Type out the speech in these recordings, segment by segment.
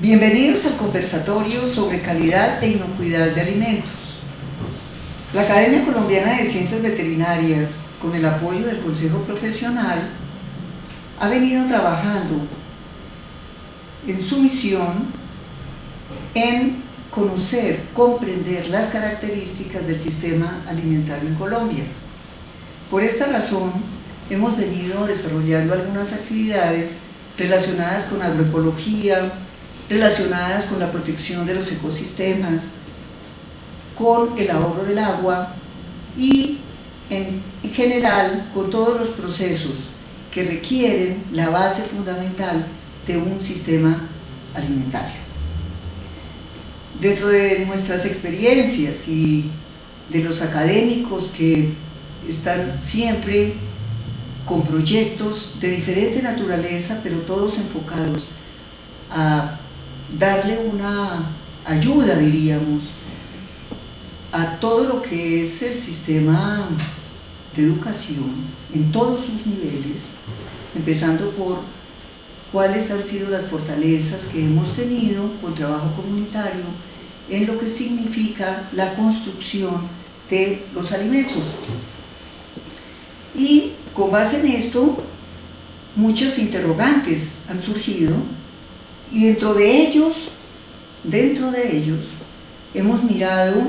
Bienvenidos al conversatorio sobre calidad e inocuidad de alimentos. La Academia Colombiana de Ciencias Veterinarias, con el apoyo del Consejo Profesional, ha venido trabajando en su misión en conocer, comprender las características del sistema alimentario en Colombia. Por esta razón, hemos venido desarrollando algunas actividades relacionadas con agroecología, relacionadas con la protección de los ecosistemas, con el ahorro del agua y en general con todos los procesos que requieren la base fundamental de un sistema alimentario. Dentro de nuestras experiencias y de los académicos que están siempre con proyectos de diferente naturaleza, pero todos enfocados a darle una ayuda, diríamos, a todo lo que es el sistema de educación en todos sus niveles, empezando por cuáles han sido las fortalezas que hemos tenido con trabajo comunitario en lo que significa la construcción de los alimentos. Y con base en esto, muchos interrogantes han surgido y dentro de ellos hemos mirado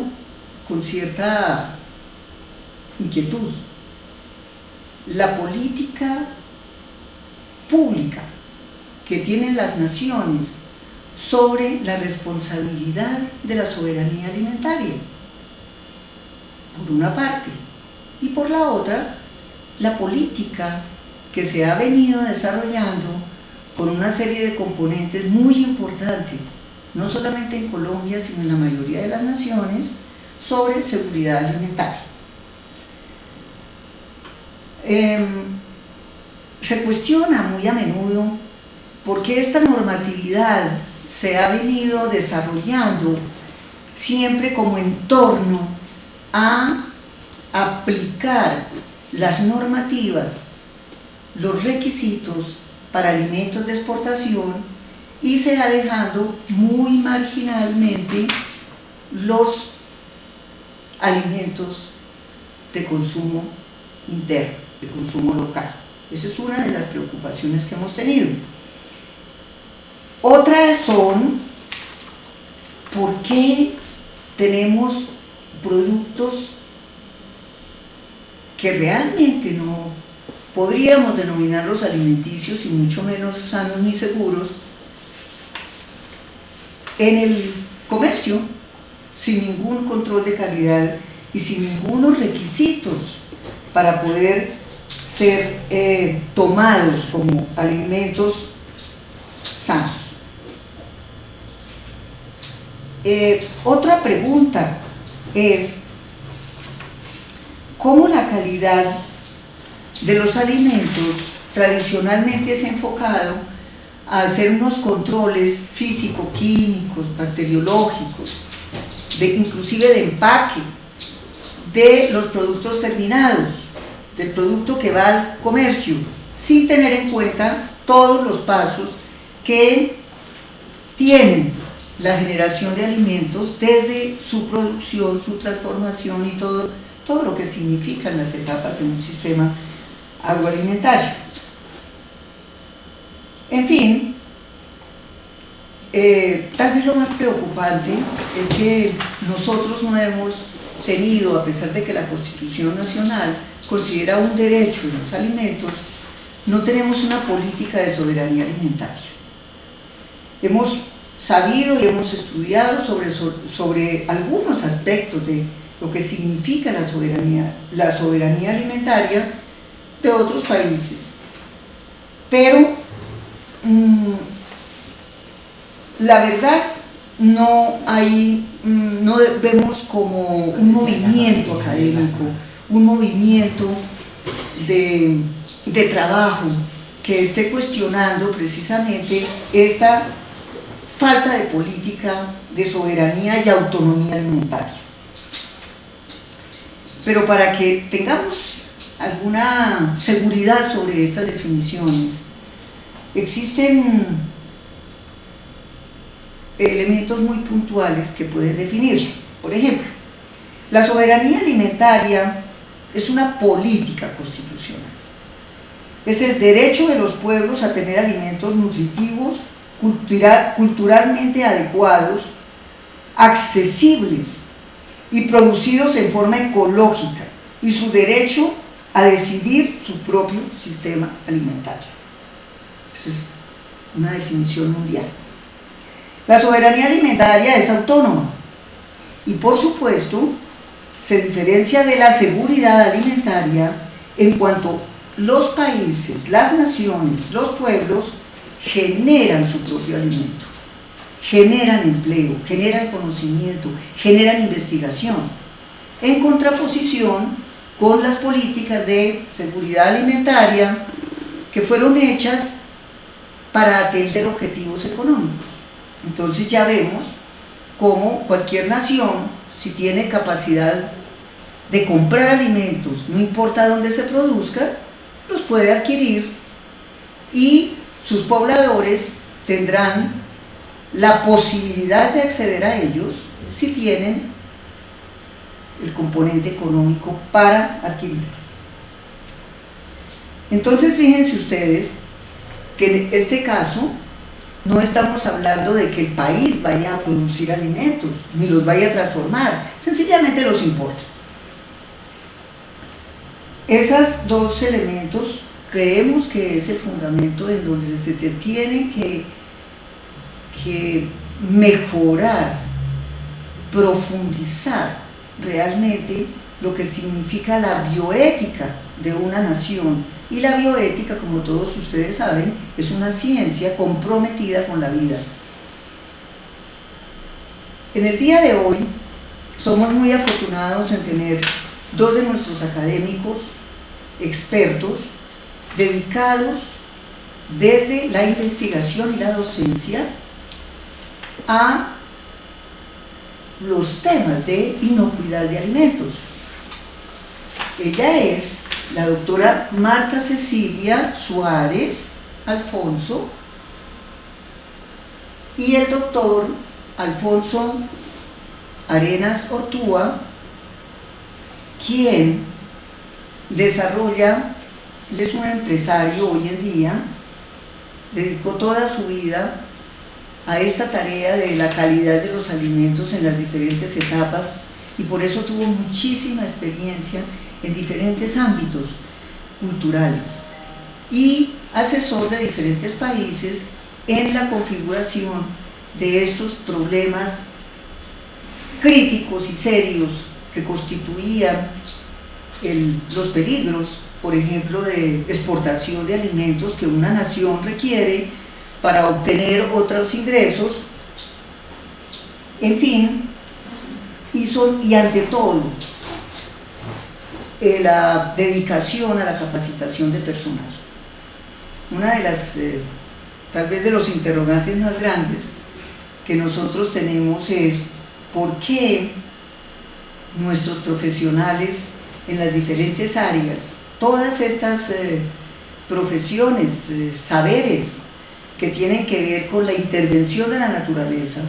con cierta inquietud la política pública que tienen las naciones sobre la responsabilidad de la soberanía alimentaria, por una parte, y por la otra, la política que se ha venido desarrollando con una serie de componentes muy importantes, no solamente en Colombia, sino en la mayoría de las naciones, sobre seguridad alimentaria. Se cuestiona muy a menudo por qué esta normatividad se ha venido desarrollando siempre como en torno a aplicar las normativas, los requisitos para alimentos de exportación y se ha dejado muy marginalmente los alimentos de consumo interno, de consumo local. Esa es una de las preocupaciones que hemos tenido. Otras son por qué tenemos productos que realmente no podríamos denominarlos alimenticios y mucho menos sanos ni seguros en el comercio, sin ningún control de calidad y sin ningunos requisitos para poder ser tomados como alimentos sanos. Otra pregunta es ¿cómo la calidad de los alimentos tradicionalmente es enfocado a hacer unos controles físico-químicos, bacteriológicos, inclusive de empaque, de los productos terminados, del producto que va al comercio, sin tener en cuenta todos los pasos que tienen la generación de alimentos desde su producción, su transformación y todo lo que significan las etapas de un sistema agroalimentario. En fin, tal vez lo más preocupante es que nosotros no hemos tenido, a pesar de que la Constitución Nacional considera un derecho en los alimentos, no tenemos una política de soberanía alimentaria. Hemos sabido y hemos estudiado sobre algunos aspectos de lo que significa la soberanía alimentaria de otros países, pero la verdad no vemos como un movimiento académico, un movimiento de trabajo que esté cuestionando precisamente esta falta de política de soberanía y autonomía alimentaria. Pero para que tengamos alguna seguridad sobre estas definiciones, existen elementos muy puntuales que pueden definirla. Por ejemplo, la soberanía alimentaria es una política constitucional. Es el derecho de los pueblos a tener alimentos nutritivos, culturalmente adecuados, accesibles y producidos en forma ecológica, y su derecho a decidir su propio sistema alimentario. Esa es una definición mundial. La soberanía alimentaria es autónoma y, por supuesto, se diferencia de la seguridad alimentaria en cuanto los países, las naciones, los pueblos generan su propio alimento, generan empleo, generan conocimiento, generan investigación, en contraposición con las políticas de seguridad alimentaria que fueron hechas para atender objetivos económicos. Entonces ya vemos cómo cualquier nación, si tiene capacidad de comprar alimentos, no importa dónde se produzca, los puede adquirir y sus pobladores tendrán la posibilidad de acceder a ellos si tienen el componente económico para adquirirlos. Entonces fíjense ustedes que en este caso no estamos hablando de que el país vaya a producir alimentos, ni los vaya a transformar, sencillamente los importa. Esos dos elementos creemos que es el fundamento en donde se tiene que mejorar, profundizar realmente lo que significa la bioética de una nación. Y la bioética, como todos ustedes saben, es una ciencia comprometida con la vida. En el día de hoy somos muy afortunados en tener dos de nuestros académicos expertos dedicados desde la investigación y la docencia a los temas de inocuidad de alimentos. Ella es la doctora Marta Cecilia Suárez Alfonso y el doctor Alfonso Arenas Ortúa, quien desarrolla, él es un empresario hoy en día, dedicó toda su vida a esta tarea de la calidad de los alimentos en las diferentes etapas y por eso tuvo muchísima experiencia en diferentes ámbitos culturales y asesor de diferentes países en la configuración de estos problemas críticos y serios que constituían los peligros, por ejemplo, de exportación de alimentos que una nación requiere para obtener otros ingresos. En fin, y ante todo, la dedicación a la capacitación de personal. Una de las, tal vez de los interrogantes más grandes que nosotros tenemos es ¿por qué nuestros profesionales en las diferentes áreas, todas estas profesiones, saberes que tienen que ver con la intervención de la naturaleza,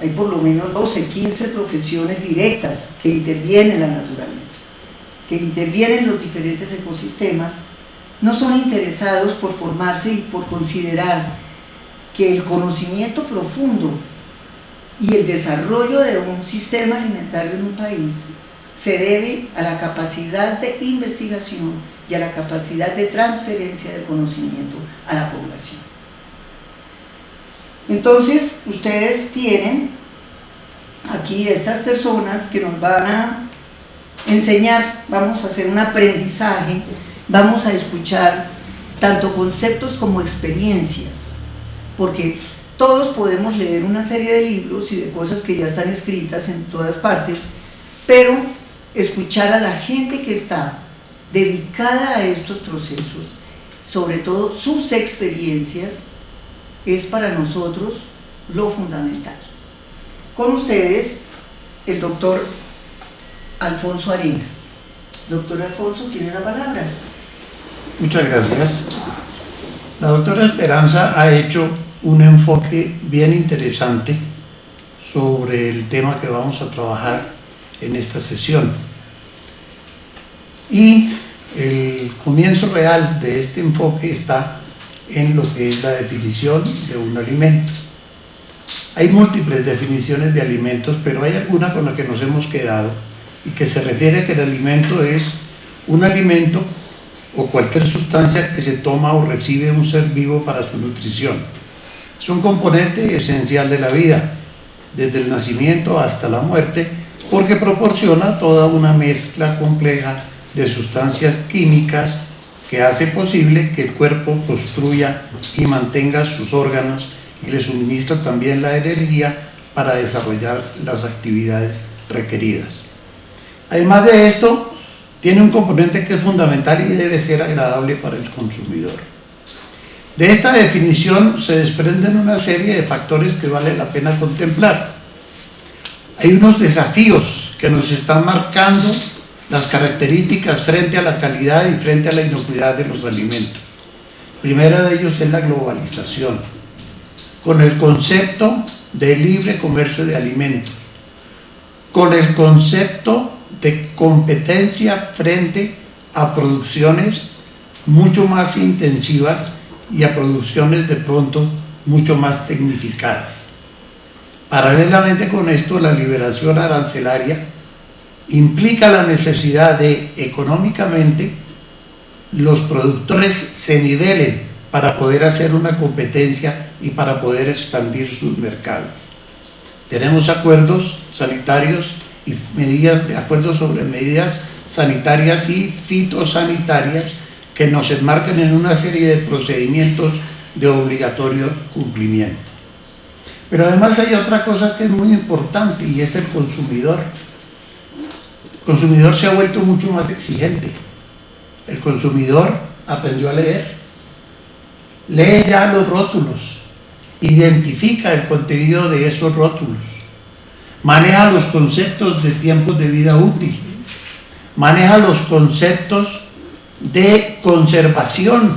hay por lo menos 12, 15 profesiones directas que intervienen en la naturaleza, que intervienen en los diferentes ecosistemas, no son interesados por formarse y por considerar que el conocimiento profundo y el desarrollo de un sistema alimentario en un país se debe a la capacidad de investigación y a la capacidad de transferencia del conocimiento a la población. Entonces, ustedes tienen aquí estas personas que nos van a enseñar, vamos a hacer un aprendizaje, vamos a escuchar tanto conceptos como experiencias, porque todos podemos leer una serie de libros y de cosas que ya están escritas en todas partes, pero escuchar a la gente que está dedicada a estos procesos, sobre todo sus experiencias, es para nosotros lo fundamental. Con ustedes, el doctor Alfonso Arenas. Doctor Alfonso, tiene la palabra. Muchas gracias. La doctora Esperanza ha hecho un enfoque bien interesante sobre el tema que vamos a trabajar en esta sesión. Y el comienzo real de este enfoque está en lo que es la definición de un alimento. Hay múltiples definiciones de alimentos, pero hay alguna con la que nos hemos quedado y que se refiere a que el alimento es un alimento o cualquier sustancia que se toma o recibe un ser vivo para su nutrición. Es un componente esencial de la vida, desde el nacimiento hasta la muerte, porque proporciona toda una mezcla compleja de sustancias químicas que hace posible que el cuerpo construya y mantenga sus órganos y le suministra también la energía para desarrollar las actividades requeridas. Además de esto, tiene un componente que es fundamental y debe ser agradable para el consumidor. De esta definición se desprenden una serie de factores que vale la pena contemplar. Hay unos desafíos que nos están marcando las características frente a la calidad y frente a la inocuidad de los alimentos. Primero de ellos es la globalización, con el concepto de libre comercio de alimentos, con el concepto de competencia frente a producciones mucho más intensivas y a producciones de pronto mucho más tecnificadas. Paralelamente con esto, la liberación arancelaria implica la necesidad de, económicamente, los productores se nivelen para poder hacer una competencia y para poder expandir sus mercados. Tenemos acuerdos sanitarios y acuerdos sobre medidas sanitarias y fitosanitarias que nos enmarcan en una serie de procedimientos de obligatorio cumplimiento. Pero además hay otra cosa que es muy importante y es el consumidor. El consumidor se ha vuelto mucho más exigente. El consumidor aprendió a leer. Lee ya los rótulos, identifica el contenido de esos rótulos, maneja los conceptos de tiempos de vida útil, maneja los conceptos de conservación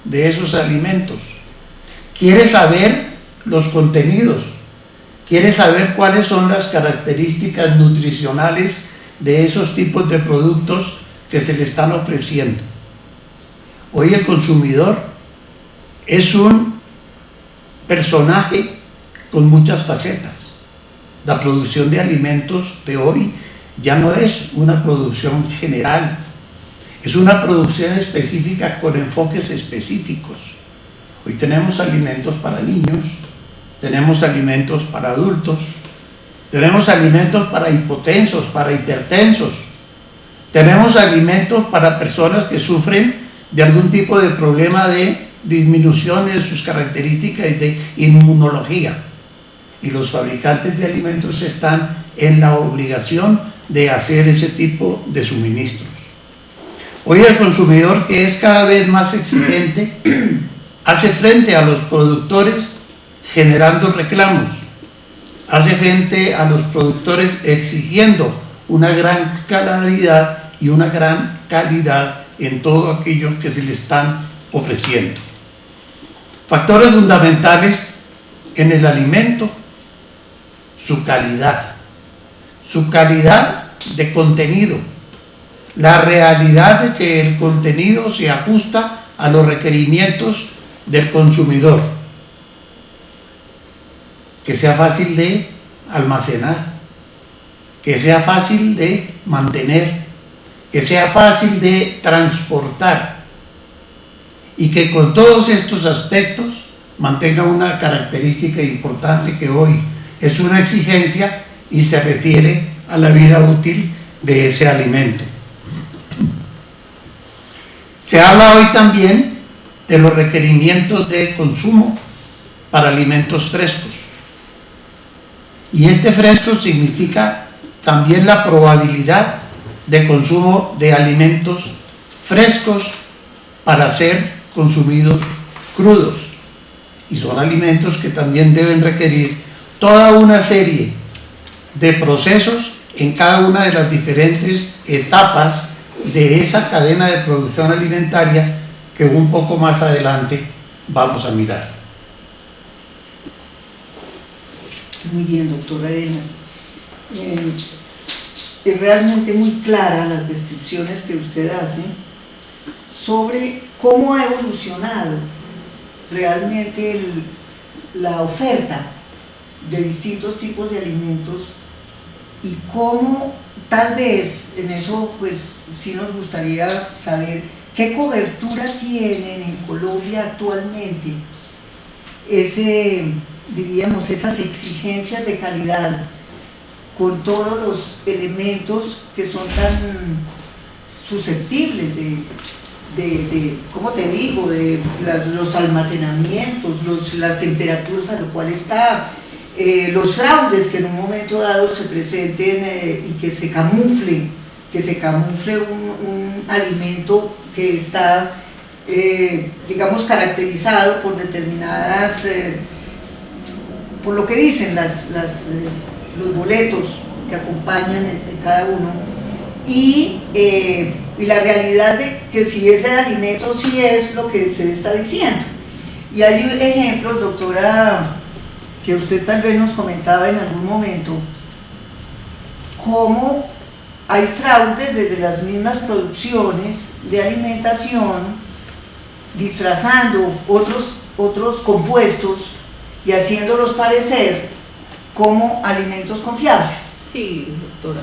de esos alimentos, quiere saber los contenidos, quiere saber cuáles son las características nutricionales de esos tipos de productos que se le están ofreciendo. Hoy el consumidor es un personaje con muchas facetas. La producción de alimentos de hoy ya no es una producción general, es una producción específica con enfoques específicos. Hoy tenemos alimentos para niños, tenemos alimentos para adultos, tenemos alimentos para hipotensos, para hipertensos, tenemos alimentos para personas que sufren de algún tipo de problema de disminución de sus características de inmunología. Y los fabricantes de alimentos están en la obligación de hacer ese tipo de suministros. Hoy el consumidor, que es cada vez más exigente, hace frente a los productores generando reclamos, hace frente a los productores exigiendo una gran claridad y una gran calidad en todo aquello que se le están ofreciendo. Factores fundamentales en el alimento: su calidad de contenido, la realidad de que el contenido se ajusta a los requerimientos del consumidor, que sea fácil de almacenar, que sea fácil de mantener, que sea fácil de transportar, y que con todos estos aspectos mantenga una característica importante que hoy es una exigencia y se refiere a la vida útil de ese alimento. Se habla hoy también de los requerimientos de consumo para alimentos frescos. Y este fresco significa también la probabilidad de consumo de alimentos frescos para ser consumidos crudos. Y son alimentos que también deben requerir toda una serie de procesos en cada una de las diferentes etapas de esa cadena de producción alimentaria que un poco más adelante vamos a mirar. Muy bien, doctor Arenas. Es realmente muy clara las descripciones que usted hace sobre cómo ha evolucionado realmente la oferta de distintos tipos de alimentos y cómo tal vez en eso pues sí nos gustaría saber qué cobertura tienen en Colombia actualmente diríamos, esas exigencias de calidad con todos los elementos que son tan susceptibles ¿cómo te digo?, de los almacenamientos, las temperaturas a lo cual está, los fraudes que en un momento dado se presenten y que se camufle un alimento que está, digamos, caracterizado por determinadas, por lo que dicen los boletos que acompañan en cada uno, y la realidad de que si ese alimento sí es lo que se está diciendo. Y hay ejemplos, doctora, que usted tal vez nos comentaba en algún momento, cómo hay fraudes desde las mismas producciones de alimentación, disfrazando otros compuestos y haciéndolos parecer como alimentos confiables. Sí, doctora.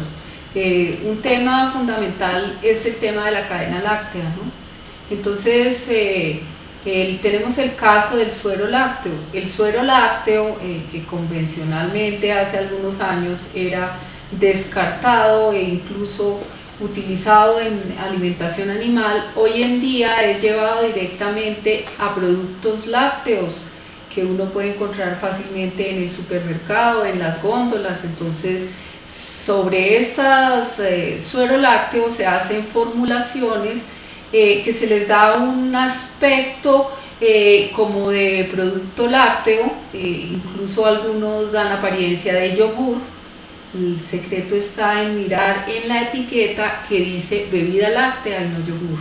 Un tema fundamental es el tema de la cadena láctea, ¿no? Entonces, tenemos el caso del suero lácteo. El suero lácteo, que convencionalmente hace algunos años era descartado e incluso utilizado en alimentación animal, hoy en día es llevado directamente a productos lácteos que uno puede encontrar fácilmente en el supermercado, en las góndolas. Entonces, sobre estos suero lácteo se hacen formulaciones que se les da un aspecto como de producto lácteo, incluso algunos dan apariencia de yogur. El secreto está en mirar en la etiqueta que dice bebida láctea y no yogur.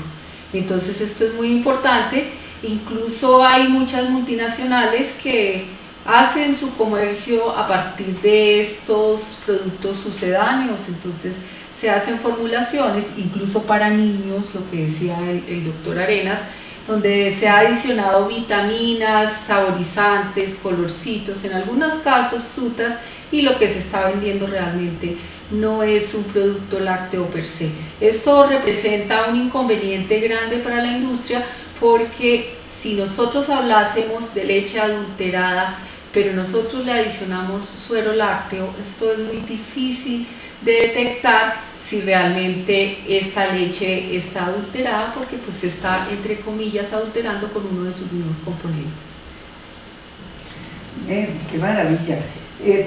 Entonces esto es muy importante. Incluso hay muchas multinacionales que hacen su comercio a partir de estos productos sucedáneos. Entonces se hacen formulaciones incluso para niños, lo que decía el doctor Arenas, donde se ha adicionado vitaminas, saborizantes, colorcitos, en algunos casos frutas, y lo que se está vendiendo realmente no es un producto lácteo per se. Esto representa un inconveniente grande para la industria, porque si nosotros hablásemos de leche adulterada, pero nosotros le adicionamos suero lácteo, esto es muy difícil de detectar si realmente esta leche está adulterada, porque pues se está, entre comillas, adulterando con uno de sus mismos componentes. Qué maravilla.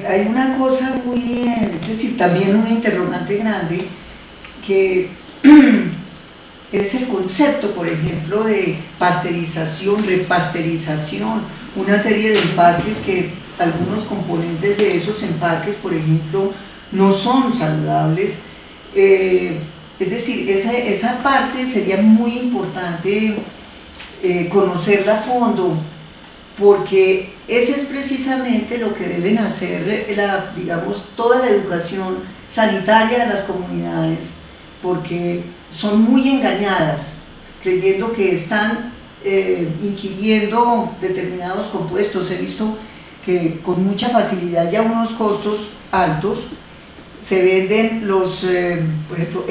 Hay una cosa muy, es decir, también una interrogante grande, que es el concepto, por ejemplo, de pasteurización, repasterización, una serie de empaques que algunos componentes de esos empaques, por ejemplo, no son saludables. Es decir, esa parte sería muy importante conocerla a fondo, porque ese es precisamente lo que deben hacer, digamos, toda la educación sanitaria de las comunidades, porque son muy engañadas, creyendo que están ingiriendo determinados compuestos. He visto que con mucha facilidad y a unos costos altos se venden por ejemplo,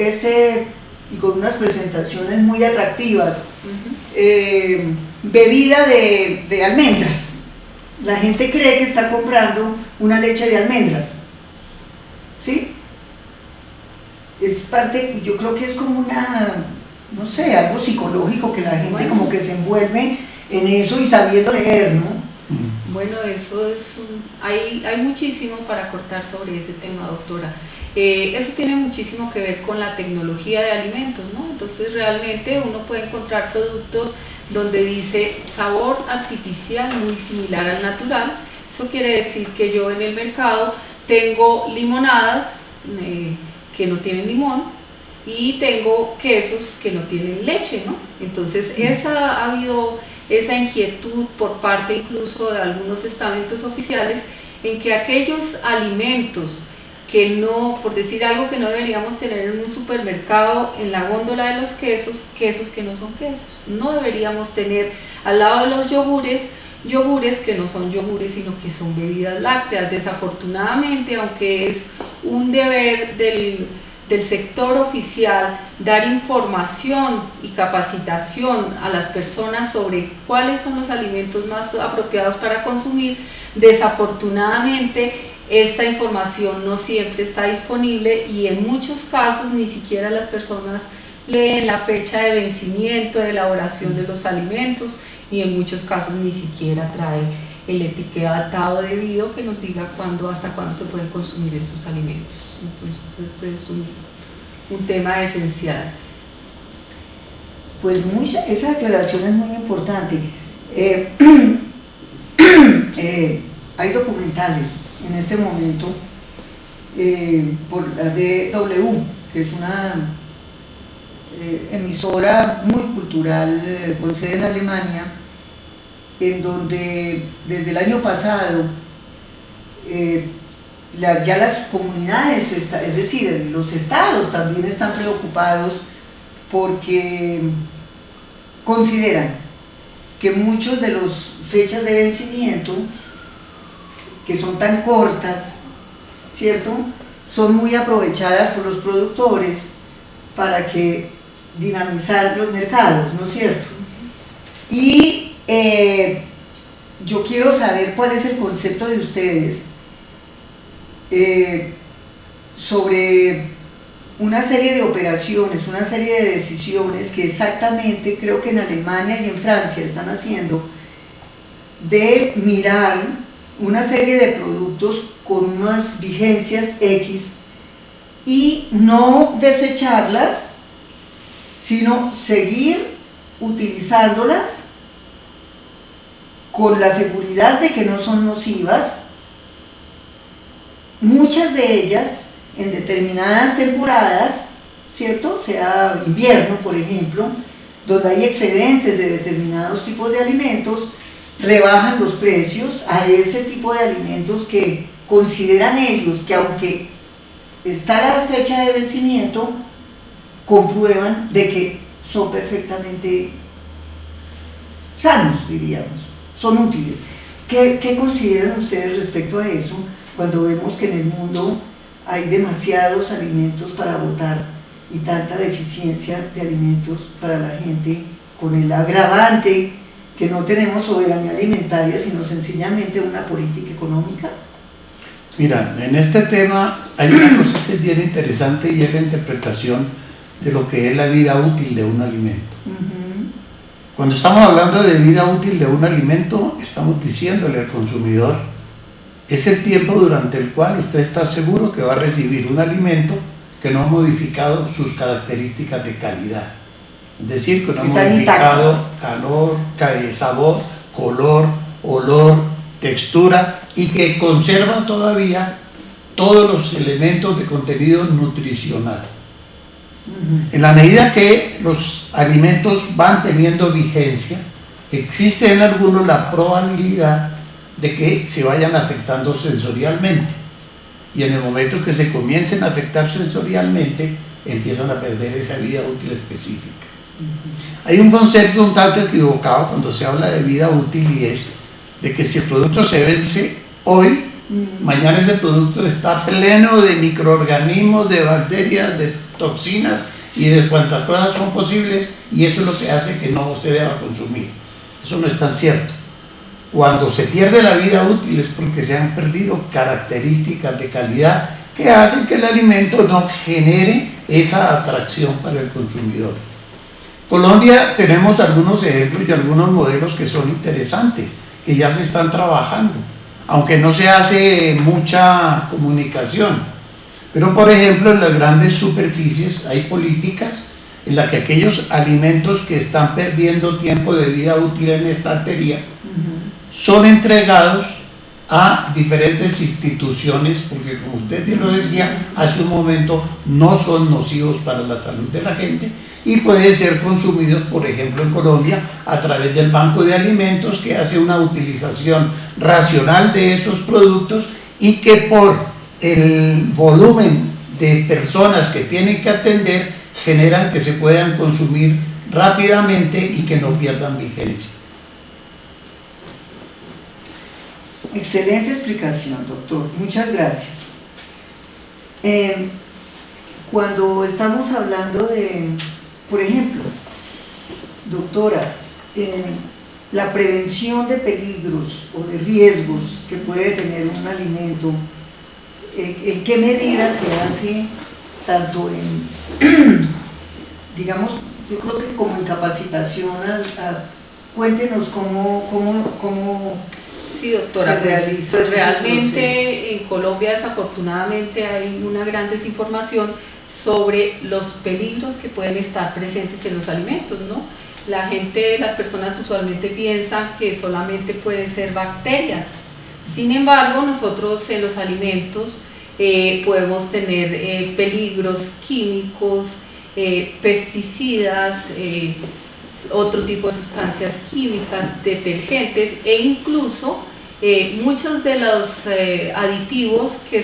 y con unas presentaciones muy atractivas, bebida de almendras. La gente cree que está comprando una leche de almendras, ¿sí? Es parte, yo creo que es como no sé, algo psicológico, que la gente como que se envuelve en eso y sabiendo leer, ¿no? Bueno, eso hay muchísimo para cortar sobre ese tema, doctora. Eso tiene muchísimo que ver con la tecnología de alimentos, ¿no? Entonces realmente uno puede encontrar productos donde dice sabor artificial muy similar al natural. Eso quiere decir que yo en el mercado tengo limonadas que no tienen limón, y tengo quesos que no tienen leche, ¿no? Entonces ha habido esa inquietud por parte incluso de algunos estamentos oficiales en que aquellos alimentos que no, por decir algo que no deberíamos tener en un supermercado, en la góndola de los quesos, quesos que no son quesos. No deberíamos tener al lado de los yogures que no son yogures, sino que son bebidas lácteas. Desafortunadamente, aunque es un deber del sector oficial dar información y capacitación a las personas sobre cuáles son los alimentos más apropiados para consumir, desafortunadamente esta información no siempre está disponible y en muchos casos ni siquiera las personas leen la fecha de vencimiento de elaboración de los alimentos y en muchos casos ni siquiera trae el etiquetado debido que nos diga hasta cuándo se pueden consumir estos alimentos. Entonces este es un tema esencial. Pues esa aclaración es muy importante. Hay documentales en este momento por la DW, que es una emisora muy cultural con sede en Alemania, en donde desde el año pasado ya las comunidades, es decir, los estados también están preocupados porque consideran que muchos de las fechas de vencimiento, que son tan cortas, ¿cierto?, son muy aprovechadas por los productores para dinamizar los mercados, ¿no es cierto? Y yo quiero saber cuál es el concepto de ustedes sobre una serie de operaciones, una serie de decisiones que exactamente creo que en Alemania y en Francia están haciendo, de mirar una serie de productos con unas vigencias X y no desecharlas, sino seguir utilizándolas con la seguridad de que no son nocivas, muchas de ellas en determinadas temporadas, ¿cierto? Sea invierno, por ejemplo, donde hay excedentes de determinados tipos de alimentos, rebajan los precios a ese tipo de alimentos que consideran ellos que, aunque está la fecha de vencimiento, comprueban de que son perfectamente sanos, diríamos, son útiles. ¿Qué consideran ustedes respecto a eso cuando vemos que en el mundo hay demasiados alimentos para botar y tanta deficiencia de alimentos para la gente, con el agravante que no tenemos soberanía alimentaria, sino sencillamente una política económica? Mira, en este tema hay una cosa que es bien interesante y es la interpretación de lo que es la vida útil de un alimento. Cuando estamos hablando de vida útil de un alimento, estamos diciéndole al consumidor, es el tiempo durante el cual usted está seguro que va a recibir un alimento que no ha modificado sus características de calidad. Es decir, que no ha modificado calor, sabor, color, olor, textura y que conserva todavía todos los elementos de contenido nutricional. En la medida que los alimentos van teniendo vigencia, existe en algunos la probabilidad de que se vayan afectando sensorialmente. Y en el momento que se comiencen a afectar sensorialmente, empiezan a perder esa vida útil específica. Hay un concepto un tanto equivocado cuando se habla de vida útil, y es de que si el producto se vence hoy, mañana ese producto está pleno de microorganismos, de bacterias, de toxinas y de cuantas cosas son posibles, y eso es lo que hace que no se deba consumir. Eso no es tan cierto. Cuando se pierde la vida útil es porque se han perdido características de calidad que hacen que el alimento no genere esa atracción para el consumidor. Colombia tenemos algunos ejemplos y algunos modelos que son interesantes, que ya se están trabajando, aunque no se hace mucha comunicación. Pero por ejemplo en las grandes superficies hay políticas en las que aquellos alimentos que están perdiendo tiempo de vida útil en estantería son entregados a diferentes instituciones, porque como usted bien lo decía hace un momento, no son nocivos para la salud de la gente, y puede ser consumidos, por ejemplo, en Colombia a través del Banco de Alimentos, que hace una utilización racional de esos productos y que por el volumen de personas que tienen que atender generan que se puedan consumir rápidamente y que no pierdan vigencia. Excelente explicación, doctor. Muchas gracias. Cuando estamos hablando de, por ejemplo, doctora, la prevención de peligros o de riesgos que puede tener un alimento, ¿en qué medida se hace tanto en, digamos, yo creo que como en capacitación? Cuéntenos cómo Sí, doctora, se realiza pues esos realmente procesos. en Colombia desafortunadamente hay una gran desinformación sobre los peligros que pueden estar presentes en los alimentos, ¿no? Las personas usualmente piensan que solamente pueden ser bacterias. Sin embargo, nosotros en los alimentos podemos tener peligros químicos, pesticidas, otro tipo de sustancias químicas, detergentes e incluso muchos de los aditivos que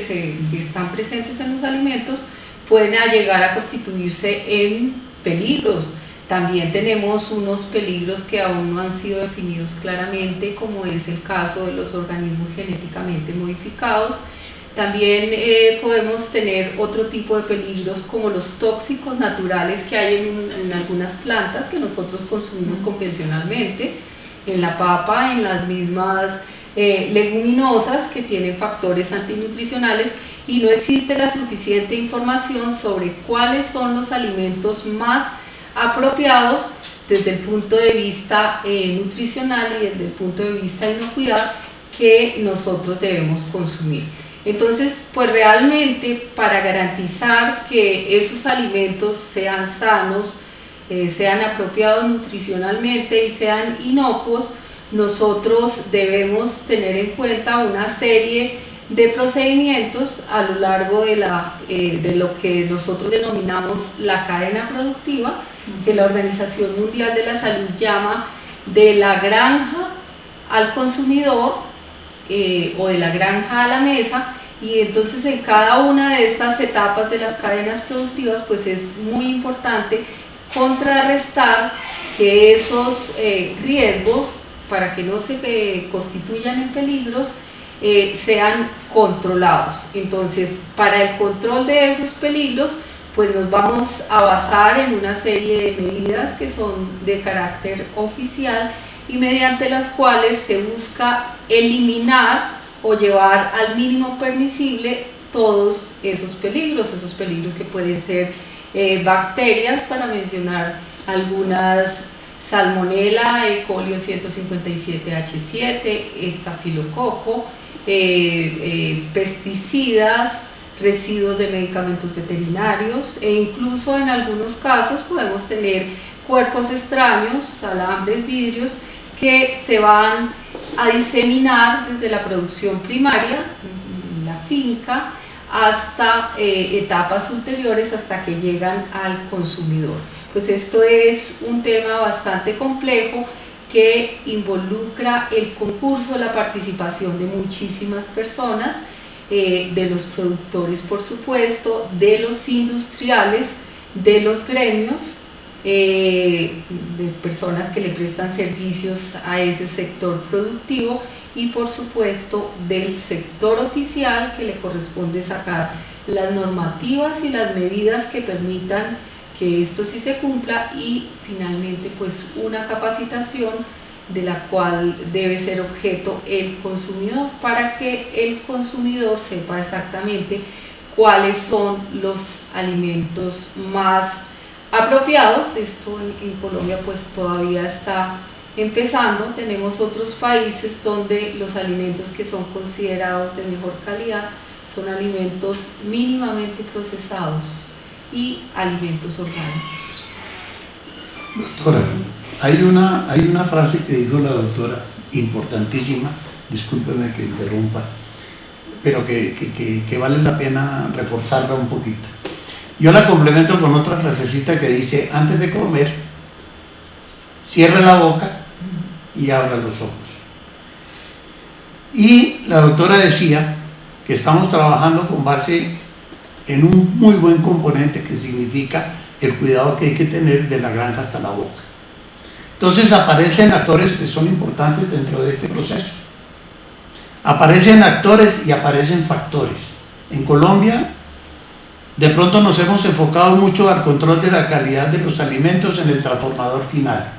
están presentes en los alimentos pueden llegar a constituirse en peligros. También tenemos unos peligros que aún no han sido definidos claramente, como es el caso de los organismos genéticamente modificados. También podemos tener otro tipo de peligros como los tóxicos naturales que hay en algunas plantas que nosotros consumimos convencionalmente, en la papa, en las mismas leguminosas que tienen factores antinutricionales, y no existe la suficiente información sobre cuáles son los alimentos más apropiados desde el punto de vista nutricional y desde el punto de vista de inocuidad que nosotros debemos consumir. Entonces, pues realmente para garantizar que esos alimentos sean sanos, sean apropiados nutricionalmente y sean inocuos, nosotros debemos tener en cuenta una serie de procedimientos a lo largo de lo que nosotros denominamos la cadena productiva, que la Organización Mundial de la Salud llama de la granja al consumidor o de la granja a la mesa. Y entonces en cada una de estas etapas de las cadenas productivas pues es muy importante contrarrestar que esos riesgos, para que no se constituyan en peligros, sean controlados. Entonces, para el control de esos peligros pues nos vamos a basar en una serie de medidas que son de carácter oficial y mediante las cuales se busca eliminar o llevar al mínimo permisible todos esos peligros que pueden ser bacterias, para mencionar algunas: Salmonella, E. coli 157H7, estafilococo, pesticidas, residuos de medicamentos veterinarios, e incluso en algunos casos podemos tener cuerpos extraños, alambres, vidrios, que se van a diseminar desde la producción primaria, la finca, hasta etapas ulteriores, hasta que llegan al consumidor. Pues esto es un tema bastante complejo que involucra el concurso, la participación de muchísimas personas, de los productores, por supuesto, de los industriales, de los gremios, de personas que le prestan servicios a ese sector productivo, y por supuesto del sector oficial, que le corresponde sacar las normativas y las medidas que permitan que esto sí se cumpla, y finalmente pues una capacitación de la cual debe ser objeto el consumidor, para que el consumidor sepa exactamente cuáles son los alimentos más apropiados. Esto en Colombia pues todavía está empezando. Tenemos otros países donde los alimentos que son considerados de mejor calidad son alimentos mínimamente procesados y alimentos orgánicos. Doctora, hay una frase que dijo la doctora, importantísima, discúlpeme que interrumpa, pero que vale la pena reforzarla un poquito. Yo la complemento con otra frasecita que dice, antes de comer, cierra la boca y abra los ojos. Y la doctora decía que estamos trabajando con base en un muy buen componente que significa el cuidado que hay que tener de la granja hasta la boca. Entonces aparecen actores que son importantes dentro de este proceso. Aparecen actores y aparecen factores. En Colombia, de pronto nos hemos enfocado mucho al control de la calidad de los alimentos en el transformador final.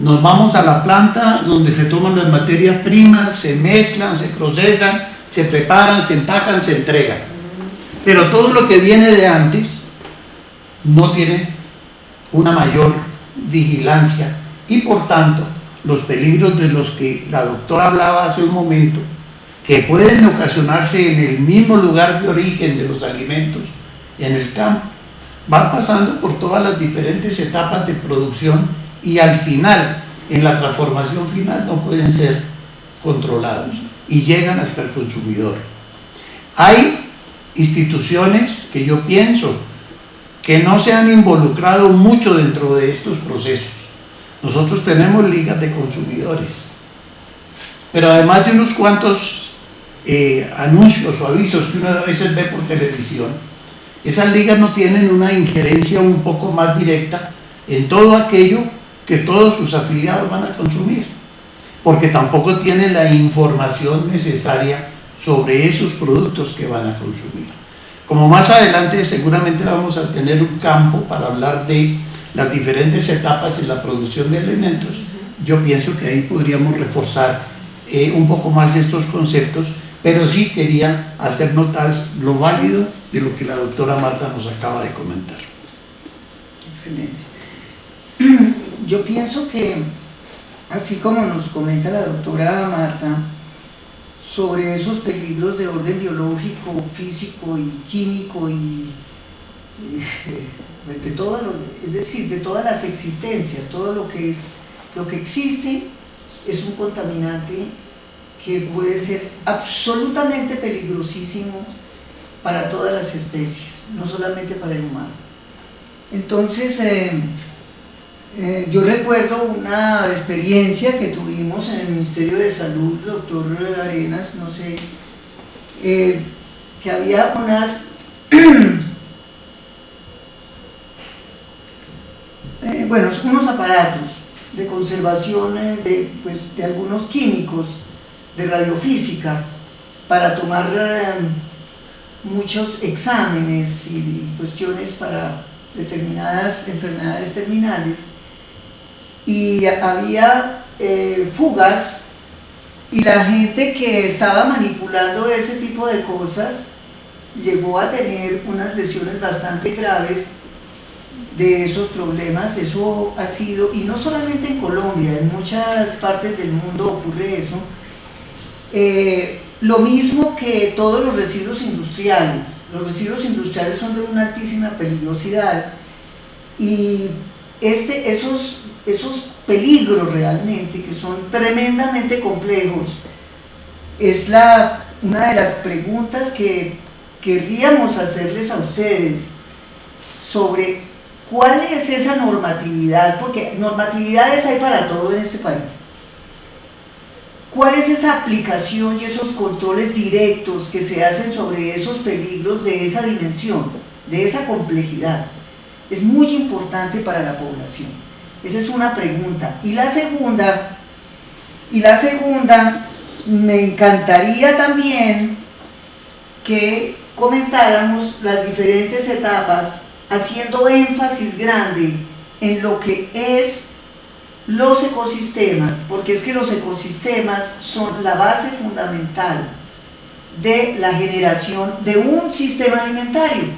Nos vamos a la planta donde se toman las materias primas, se mezclan, se procesan, se preparan, se empacan, se entregan. Pero todo lo que viene de antes no tiene una mayor vigilancia y por tanto los peligros de los que la doctora hablaba hace un momento, que pueden ocasionarse en el mismo lugar de origen de los alimentos, en el campo, van pasando por todas las diferentes etapas de producción y al final, en la transformación final, no pueden ser controlados y llegan hasta el consumidor. Hay instituciones que yo pienso que no se han involucrado mucho dentro de estos procesos. Nosotros tenemos ligas de consumidores, pero además de unos cuantos anuncios o avisos que uno a veces ve por televisión, esas ligas no tienen una injerencia un poco más directa en todo aquello que todos sus afiliados van a consumir, porque tampoco tienen la información necesaria sobre esos productos que van a consumir. Como más adelante seguramente vamos a tener un campo para hablar de las diferentes etapas en la producción de alimentos, yo pienso que ahí podríamos reforzar un poco más estos conceptos, pero sí quería hacer notar lo válido de lo que la doctora Marta nos acaba de comentar. Excelente. Yo pienso que, así como nos comenta la doctora Marta, sobre esos peligros de orden biológico, físico y químico y de todo es decir, de todas las existencias, todo lo que existe es un contaminante que puede ser absolutamente peligrosísimo para todas las especies, no solamente para el humano. Entonces, yo recuerdo una experiencia que tuvimos en el Ministerio de Salud, doctor Arenas, no sé, que había unos aparatos de conservación de algunos químicos de radiofísica para tomar muchos exámenes y cuestiones para determinadas enfermedades terminales, y había fugas, y la gente que estaba manipulando ese tipo de cosas llegó a tener unas lesiones bastante graves de esos problemas. Eso ha sido, y no solamente en Colombia, en muchas partes del mundo ocurre eso. Lo mismo que todos los residuos industriales. Los residuos industriales son de una altísima peligrosidad, y esos peligros realmente, que son tremendamente complejos, es una de las preguntas que querríamos hacerles a ustedes sobre cuál es esa normatividad, porque normatividades hay para todo en este país. ¿Cuál es esa aplicación y esos controles directos que se hacen sobre esos peligros de esa dimensión, de esa complejidad? Es muy importante para la población. Esa es una pregunta. Y la segunda, me encantaría también que comentáramos las diferentes etapas, haciendo énfasis grande en lo que es los ecosistemas, porque es que los ecosistemas son la base fundamental de la generación de un sistema alimentario.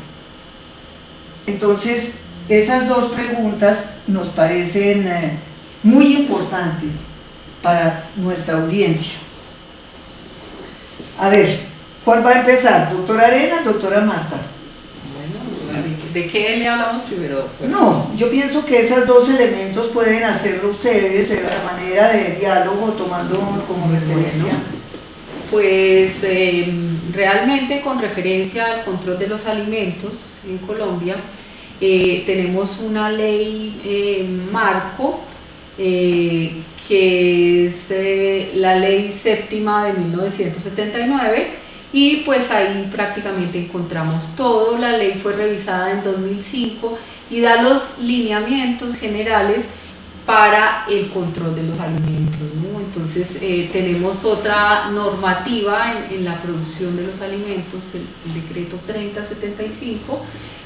Entonces, esas dos preguntas nos parecen muy importantes para nuestra audiencia. A ver, ¿cuál va a empezar? ¿Doctora Arenas, doctora Marta? ¿De qué le hablamos primero, doctor? No, yo pienso que esos dos elementos pueden hacerlo ustedes de la manera de diálogo, tomando como referencia Pues realmente con referencia al control de los alimentos en Colombia, tenemos una ley marco que es la ley séptima de 1979, y pues ahí prácticamente encontramos todo. La ley fue revisada en 2005 y da los lineamientos generales para el control de los alimentos, ¿no? Entonces tenemos otra normativa en la producción de los alimentos, el decreto 3075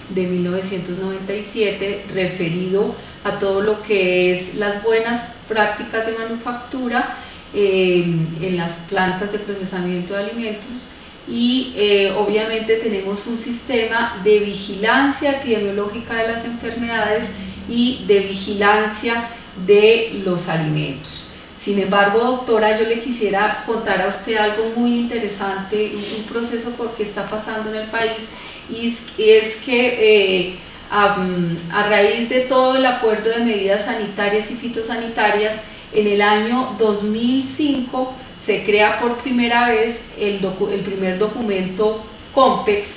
de 1997, referido a todo lo que es las buenas prácticas de manufactura en las plantas de procesamiento de alimentos, y obviamente tenemos un sistema de vigilancia epidemiológica de las enfermedades y de vigilancia de los alimentos. Sin embargo, doctora, yo le quisiera contar a usted algo muy interesante, un proceso que está pasando en el país, y es que a raíz de todo el acuerdo de medidas sanitarias y fitosanitarias, en el año 2005 se crea por primera vez el primer documento COMPEX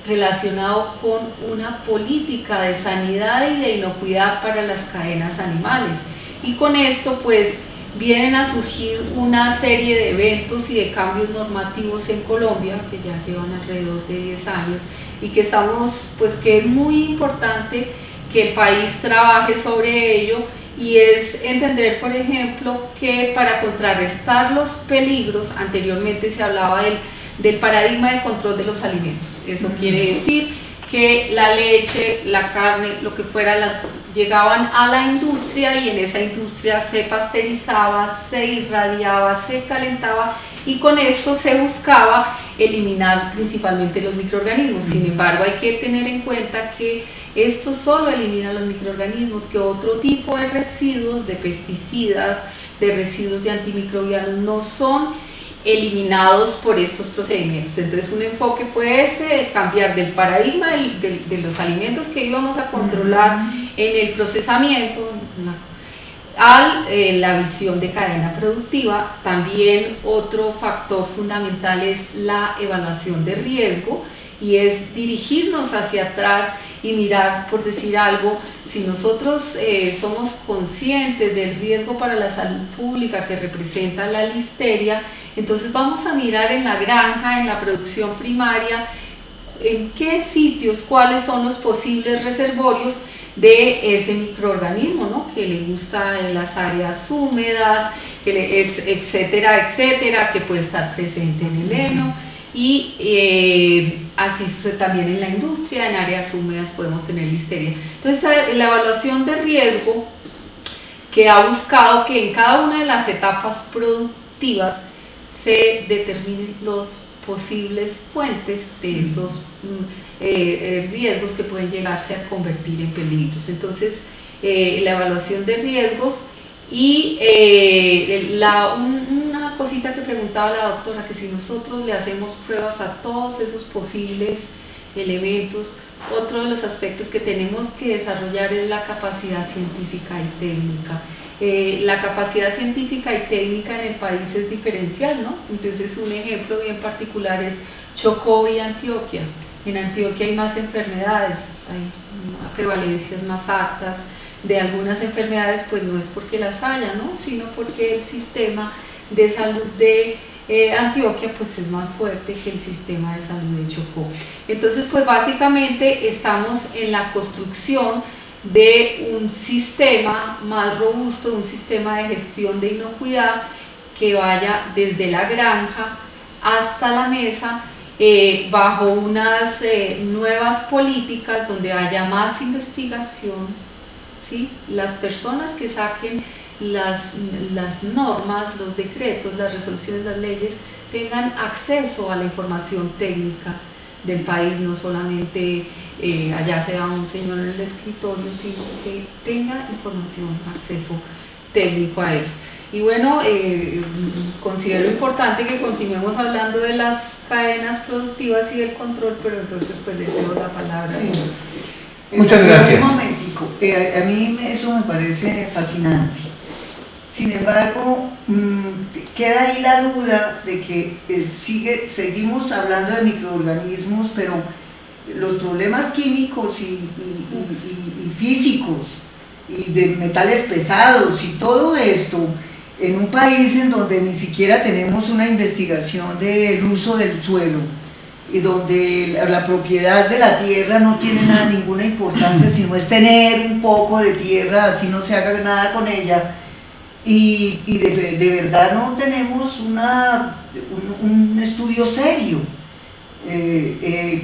relacionado con una política de sanidad y de inocuidad para las cadenas animales. Y con esto pues vienen a surgir una serie de eventos y de cambios normativos en Colombia que ya llevan alrededor de 10 años, y que que es muy importante que el país trabaje sobre ello, y es entender, por ejemplo, que para contrarrestar los peligros, anteriormente se hablaba del paradigma de control de los alimentos. Eso quiere decir que la leche, la carne, lo que fuera, llegaban a la industria, y en esa industria se pasteurizaba, se irradiaba, se calentaba, y con esto se buscaba eliminar principalmente los microorganismos. Sin embargo, hay que tener en cuenta que esto solo elimina los microorganismos, que otro tipo de residuos, de pesticidas, de residuos de antimicrobianos no son eliminados por estos procedimientos. Entonces un enfoque fue de cambiar del paradigma de los alimentos que íbamos a controlar en el procesamiento a la visión de cadena productiva. También otro factor fundamental es la evaluación de riesgo, y es dirigirnos hacia atrás y mirar, por decir algo, si nosotros somos conscientes del riesgo para la salud pública que representa la listeria, entonces vamos a mirar en la granja, en la producción primaria, en qué sitios, cuáles son los posibles reservorios de ese microorganismo, ¿no? Que le gusta en las áreas húmedas, etcétera, etcétera, que puede estar presente en el heno. Y así sucede también en la industria, en áreas húmedas podemos tener listeria. Entonces la evaluación de riesgo, que ha buscado que en cada una de las etapas productivas se determinen los posibles fuentes de esos riesgos que pueden llegarse a convertir en peligros. Entonces la evaluación de riesgos, y una cosita que preguntaba la doctora, que si nosotros le hacemos pruebas a todos esos posibles elementos, otro de los aspectos que tenemos que desarrollar es la capacidad científica y técnica. La capacidad científica y técnica en el país es diferencial, ¿no? Entonces un ejemplo bien particular es Chocó y Antioquia. En Antioquia hay más enfermedades, hay prevalencias más altas de algunas enfermedades, pues no es porque las haya, ¿no? Sino porque el sistema de salud de Antioquia pues es más fuerte que el sistema de salud de Chocó. Entonces pues básicamente estamos en la construcción de un sistema más robusto, un sistema de gestión de inocuidad que vaya desde la granja hasta la mesa, bajo unas nuevas políticas donde haya más investigación, ¿sí? Las personas que saquen las normas, los decretos, las resoluciones, las leyes, tengan acceso a la información técnica del país, no solamente allá sea un señor en el escritorio, sino que tenga información, acceso técnico a eso. Y bueno, considero importante que continuemos hablando de las cadenas productivas y del control, pero entonces pues les cedo la palabra. Sí. Muchas gracias. Un momentico, a mí eso me parece fascinante. Sin embargo, queda ahí la duda de que seguimos hablando de microorganismos, pero los problemas químicos y físicos y de metales pesados y todo esto en un país en donde ni siquiera tenemos una investigación del uso del suelo y donde la propiedad de la tierra no tiene ninguna importancia, sino es tener un poco de tierra, así no se haga nada con ella, y de verdad no tenemos un estudio serio.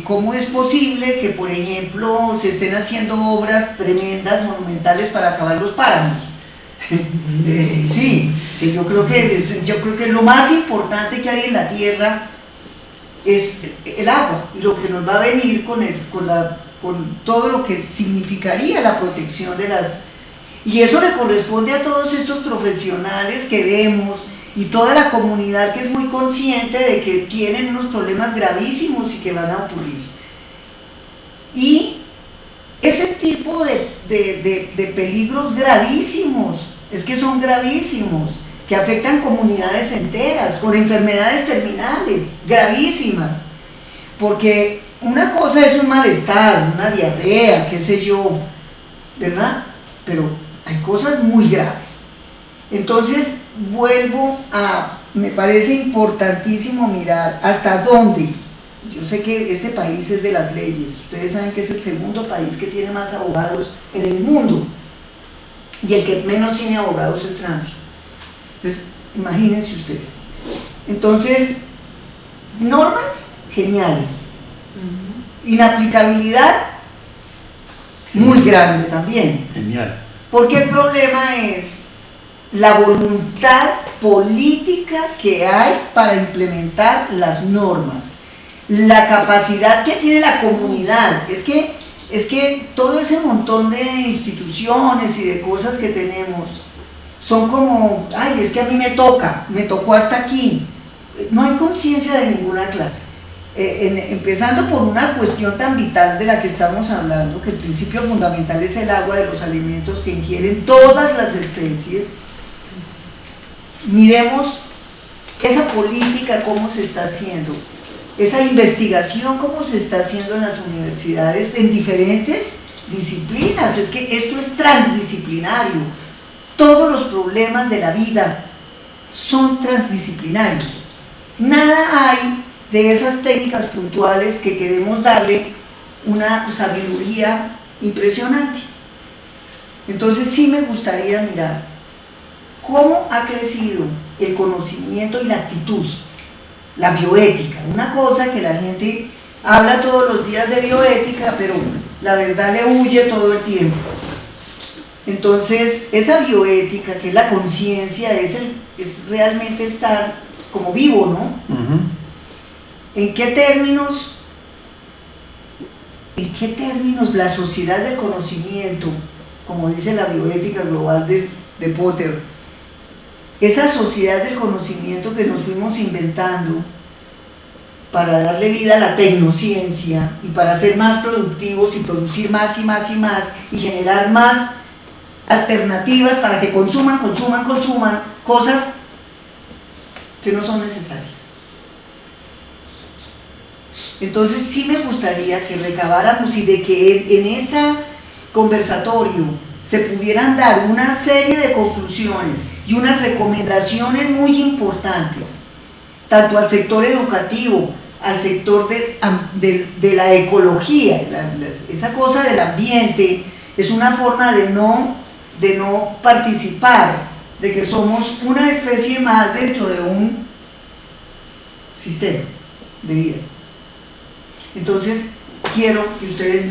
¿Cómo es posible que, por ejemplo, se estén haciendo obras tremendas, monumentales para acabar los páramos? Sí, que yo creo que lo más importante que hay en la tierra es el agua y lo que nos va a venir con todo lo que significaría la protección de las... Y eso le corresponde a todos estos profesionales que vemos y toda la comunidad que es muy consciente de que tienen unos problemas gravísimos y que van a ocurrir. Y ese tipo de peligros gravísimos, es que son gravísimos, que afectan comunidades enteras, con enfermedades terminales, gravísimas. Porque una cosa es un malestar, una diarrea, qué sé yo, ¿verdad? Pero hay cosas muy graves. Entonces, me parece importantísimo mirar hasta dónde. Yo sé que este país es de las leyes, ustedes saben que es el segundo país que tiene más abogados en el mundo, y el que menos tiene abogados es Francia. Entonces, imagínense ustedes. Entonces, normas geniales, inaplicabilidad muy grande también. Genial. Porque el problema es la voluntad política que hay para implementar las normas, la capacidad que tiene la comunidad. Es que todo ese montón de instituciones y de cosas que tenemos son como, ay, es que a mí me tocó hasta aquí. No hay conciencia de ninguna clase. Empezando por una cuestión tan vital de la que estamos hablando, que el principio fundamental es el agua de los alimentos que ingieren todas las especies. Miremos esa política, cómo se está haciendo, esa investigación, cómo se está haciendo en las universidades, en diferentes disciplinas. Es que esto es transdisciplinario. Todos los problemas de la vida son transdisciplinarios. Nada hay de esas técnicas puntuales que queremos darle una sabiduría impresionante. Entonces sí me gustaría mirar cómo ha crecido el conocimiento y la actitud, la bioética, una cosa que la gente habla todos los días de bioética, pero la verdad le huye todo el tiempo. Entonces, esa bioética, que es la conciencia, es realmente estar como vivo, ¿no? ¿En qué términos la sociedad del conocimiento, como dice la bioética global de Potter, esa sociedad del conocimiento que nos fuimos inventando para darle vida a la tecnociencia y para ser más productivos y producir más y más y más y generar más alternativas para que consuman cosas que no son necesarias? Entonces sí me gustaría que recabáramos y de que en este conversatorio se pudieran dar una serie de conclusiones y unas recomendaciones muy importantes, tanto al sector educativo, al sector de la ecología. Esa cosa del ambiente es una forma de no participar, de que somos una especie más dentro de un sistema de vida. Entonces quiero que ustedes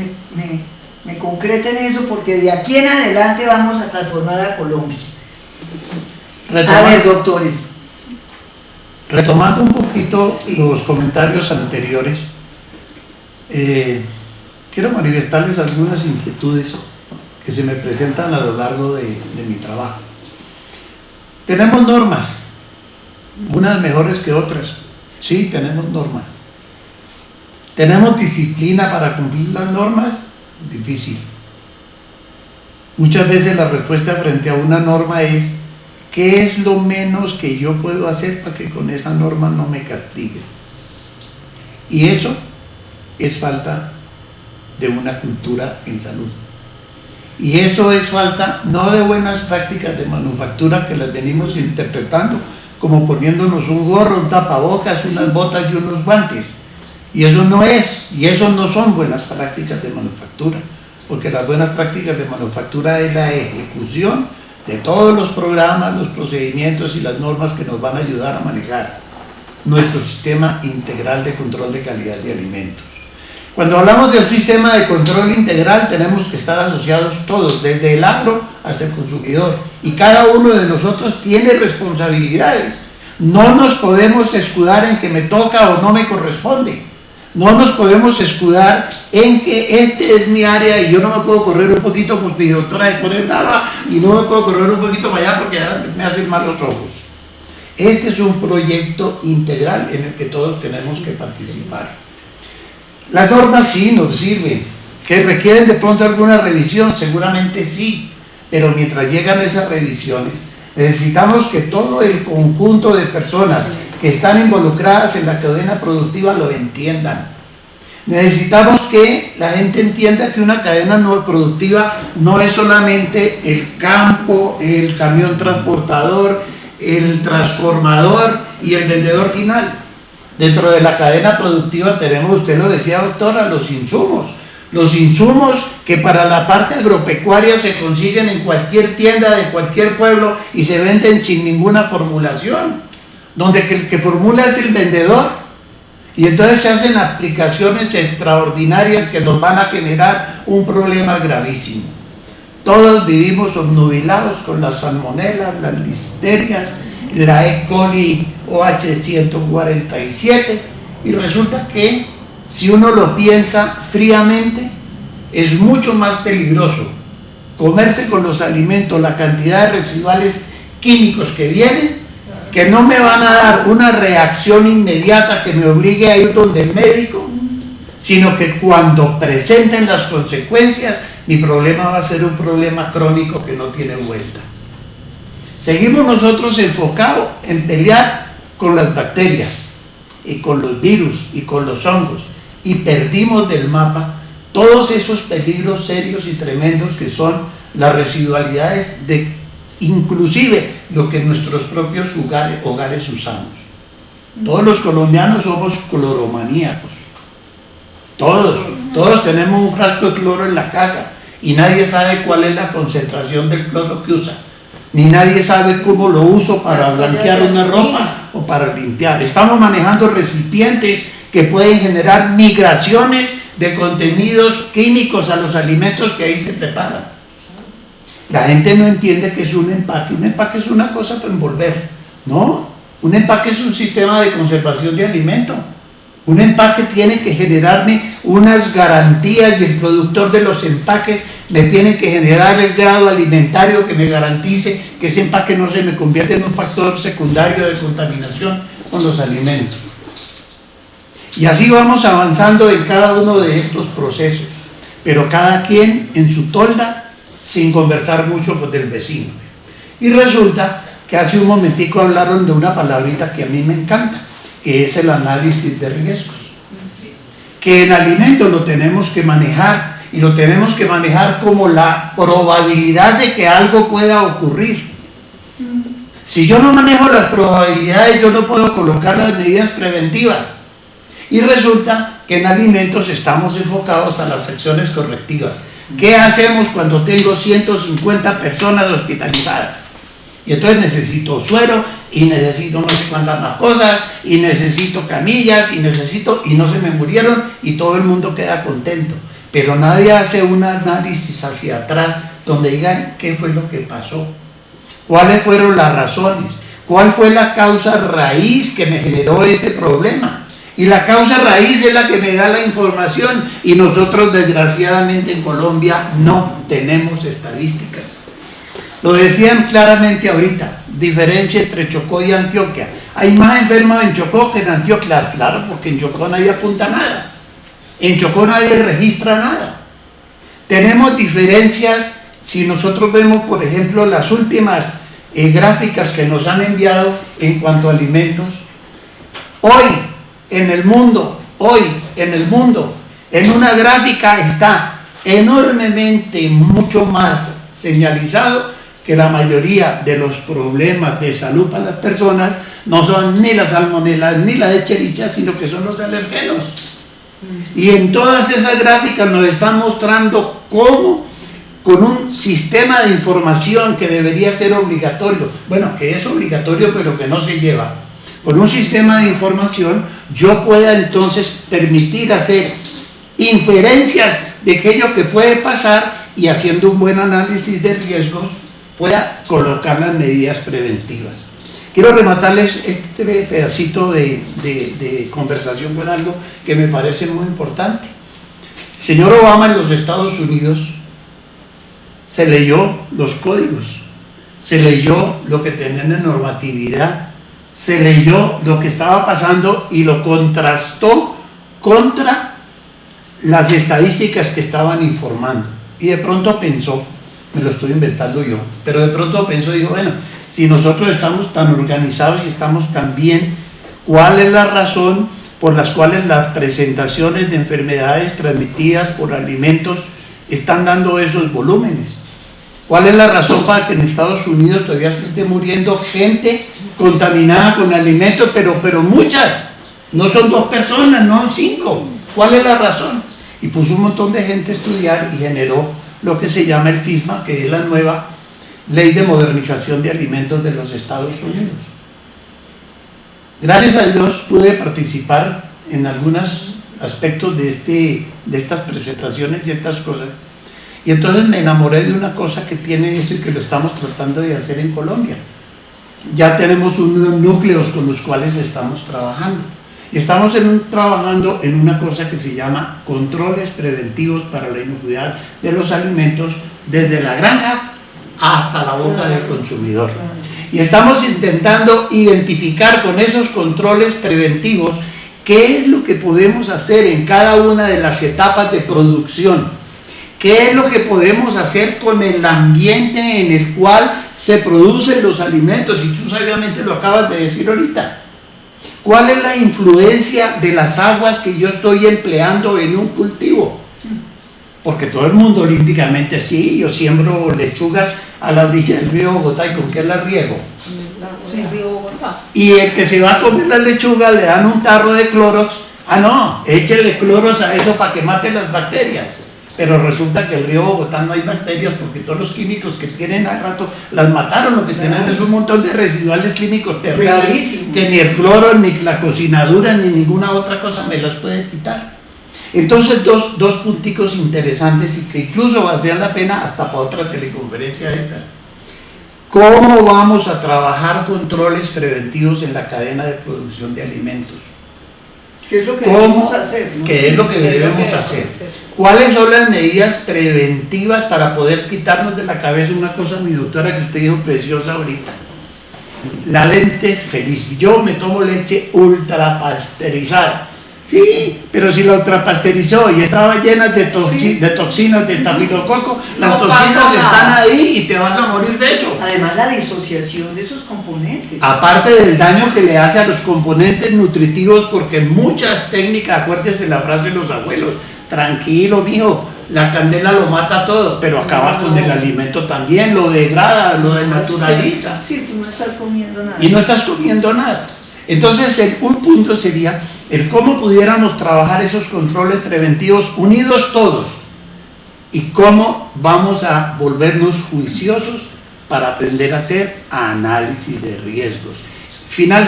me concreten eso, porque de aquí en adelante vamos a transformar a Colombia. A ver, doctores. Retomando un poquito los comentarios anteriores, quiero manifestarles algunas inquietudes que se me presentan a lo largo de mi trabajo. Tenemos normas, unas mejores que otras. Sí, tenemos normas. ¿Tenemos disciplina para cumplir las normas? Difícil. Muchas veces la respuesta frente a una norma es ¿qué es lo menos que yo puedo hacer para que con esa norma no me castigue? Y eso es falta de una cultura en salud. Y eso es falta no de buenas prácticas de manufactura que las venimos interpretando como poniéndonos un gorro, un tapabocas, unas botas y unos guantes. Y eso no es, y eso no son buenas prácticas de manufactura, porque las buenas prácticas de manufactura es la ejecución de todos los programas, los procedimientos y las normas que nos van a ayudar a manejar nuestro sistema integral de control de calidad de alimentos. Cuando hablamos del sistema de control integral, tenemos que estar asociados todos, desde el agro hasta el consumidor, y cada uno de nosotros tiene responsabilidades. No nos podemos escudar en que me toca o no me corresponde. No nos podemos escudar en que este es mi área y yo no me puedo correr un poquito porque mi doctora se pone brava y no me puedo correr un poquito para allá porque ya me hacen mal los ojos. Este es un proyecto integral en el que todos tenemos que participar. Las normas sí nos sirven, que requieren de pronto alguna revisión, seguramente sí, pero mientras llegan esas revisiones, necesitamos que todo el conjunto de personas que están involucradas en la cadena productiva lo entiendan. Necesitamos que la gente entienda que una cadena no productiva no es solamente el campo, el camión transportador, el transformador y el vendedor final. Dentro de la cadena productiva tenemos, usted lo decía, doctora, los insumos que para la parte agropecuaria se consiguen en cualquier tienda de cualquier pueblo y se venden sin ninguna formulación, donde el que formula es el vendedor, y entonces se hacen aplicaciones extraordinarias que nos van a generar un problema gravísimo. Todos vivimos obnubilados con las salmonelas, las listerias, la E. coli OH147, y resulta que si uno lo piensa fríamente es mucho más peligroso comerse con los alimentos la cantidad de residuales químicos que vienen, que no me van a dar una reacción inmediata que me obligue a ir donde el médico, sino que cuando presenten las consecuencias mi problema va a ser un problema crónico que no tiene vuelta. Seguimos nosotros enfocados en pelear con las bacterias y con los virus y con los hongos, y perdimos del mapa todos esos peligros serios y tremendos que son las residualidades de inclusive lo que en nuestros propios hogares usamos. Todos los colombianos somos cloromaníacos, todos tenemos un frasco de cloro en la casa y nadie sabe cuál es la concentración del cloro que usa, ni nadie sabe cómo lo uso para blanquear una ropa o para limpiar. Estamos manejando recipientes que pueden generar migraciones de contenidos químicos a los alimentos que ahí se preparan. La gente no entiende que es un empaque es una cosa para envolver, no, un empaque es un sistema de conservación de alimento. Un empaque tiene que generarme unas garantías y el productor de los empaques me tiene que generar el grado alimentario que me garantice que ese empaque no se me convierte en un factor secundario de contaminación con los alimentos. Y así vamos avanzando en cada uno de estos procesos, pero cada quien en su tolda sin conversar mucho con el vecino. Y resulta que hace un momentico hablaron de una palabrita que a mí me encanta, que es el análisis de riesgos, que en alimentos lo tenemos que manejar, y lo tenemos que manejar como la probabilidad de que algo pueda ocurrir. Si yo no manejo las probabilidades, yo no puedo colocar las medidas preventivas, y resulta que en alimentos estamos enfocados a las acciones correctivas. ¿Qué hacemos cuando tengo 150 personas hospitalizadas? Y entonces necesito suero, y necesito no sé cuántas más cosas, y necesito camillas, y no se me murieron, y todo el mundo queda contento. Pero nadie hace un análisis hacia atrás donde digan qué fue lo que pasó, cuáles fueron las razones, cuál fue la causa raíz que me generó ese problema. Y la causa raíz es la que me da la información, y nosotros desgraciadamente en Colombia no tenemos estadísticas. Lo decían claramente ahorita, diferencia entre Chocó y Antioquia. Hay más enfermos en Chocó que en Antioquia, claro, porque en Chocó nadie apunta nada. En Chocó nadie registra nada. Tenemos diferencias, si nosotros vemos, por ejemplo, las últimas gráficas que nos han enviado en cuanto a alimentos. Hoy en el mundo, en una gráfica está enormemente mucho más señalizado que la mayoría de los problemas de salud para las personas no son ni las salmonelas ni la Escherichia, sino que son los alergenos. Y en todas esas gráficas nos están mostrando cómo, con un sistema de información que debería ser obligatorio, bueno, que es obligatorio pero que no se lleva, con un sistema de información yo pueda entonces permitir hacer inferencias de aquello que puede pasar y haciendo un buen análisis de riesgos pueda colocar las medidas preventivas. Quiero rematarles este pedacito de conversación con algo que me parece muy importante. El señor Obama en los Estados Unidos se leyó los códigos, se leyó lo que tenían en normatividad, se leyó lo que estaba pasando y lo contrastó contra las estadísticas que estaban informando. Y de pronto pensó, me lo estoy inventando yo, pero de pronto pensó y dijo, bueno, si nosotros estamos tan organizados y estamos tan bien, ¿cuál es la razón por las cuales las presentaciones de enfermedades transmitidas por alimentos están dando esos volúmenes? ¿Cuál es la razón para que en Estados Unidos todavía se esté muriendo gente contaminada con alimentos, pero muchas? No son 2 personas, no 5. ¿Cuál es la razón? Y puso un montón de gente a estudiar y generó lo que se llama el FISMA, que es la nueva Ley de Modernización de Alimentos de los Estados Unidos. Gracias a Dios pude participar en algunos aspectos de estas presentaciones y estas cosas. Y entonces me enamoré de una cosa que tiene eso y que lo estamos tratando de hacer en Colombia. Ya tenemos unos núcleos con los cuales estamos trabajando. Estamos trabajando en una cosa que se llama controles preventivos para la inocuidad de los alimentos desde la granja hasta la boca del consumidor. Y estamos intentando identificar con esos controles preventivos qué es lo que podemos hacer en cada una de las etapas de producción, qué es lo que podemos hacer con el ambiente en el cual se producen los alimentos, y tú sabiamente lo acabas de decir ahorita. ¿Cuál es la influencia de las aguas que yo estoy empleando en un cultivo? Porque todo el mundo olímpicamente, sí, yo siembro lechugas a la orilla del río Bogotá, ¿y con qué las riego? Sí, río Bogotá. Y el que se va a comer las lechugas le dan un tarro de Clorox. Ah, no, échele Clorox a eso para que mate las bacterias. Pero resulta que el río Bogotá no hay bacterias porque todos los químicos que tienen al rato las mataron. Lo que tienen es un montón de residuales químicos terribles que ni el cloro, ni la cocinadura, ni ninguna otra cosa me las puede quitar. Entonces, dos punticos interesantes y que incluso valdrían la pena hasta para otra teleconferencia de estas. ¿Cómo vamos a trabajar controles preventivos en la cadena de producción de alimentos? ¿Qué es lo que debemos hacer? ¿No? ¿Qué es lo que debemos hacer? ¿Cuáles son las medidas preventivas para poder quitarnos de la cabeza una cosa, mi doctora, que usted dijo preciosa ahorita? La lente feliz. Yo me tomo leche ultra pasteurizada. Sí, pero si la ultrapasteurizó y estaba llena de toxinas de estafilococo, las toxinas están ahí y te vas a morir de eso. Además, la disociación de esos componentes. Aparte del daño que le hace a los componentes nutritivos, porque muchas técnicas, acuérdese la frase de los abuelos, tranquilo, mijo, la candela lo mata todo, pero acaba con el alimento también, lo degrada, lo desnaturaliza. Sí, tú no estás comiendo nada. Y no estás comiendo nada. Entonces, un punto sería el cómo pudiéramos trabajar esos controles preventivos unidos todos y cómo vamos a volvernos juiciosos para aprender a hacer análisis de riesgos. Final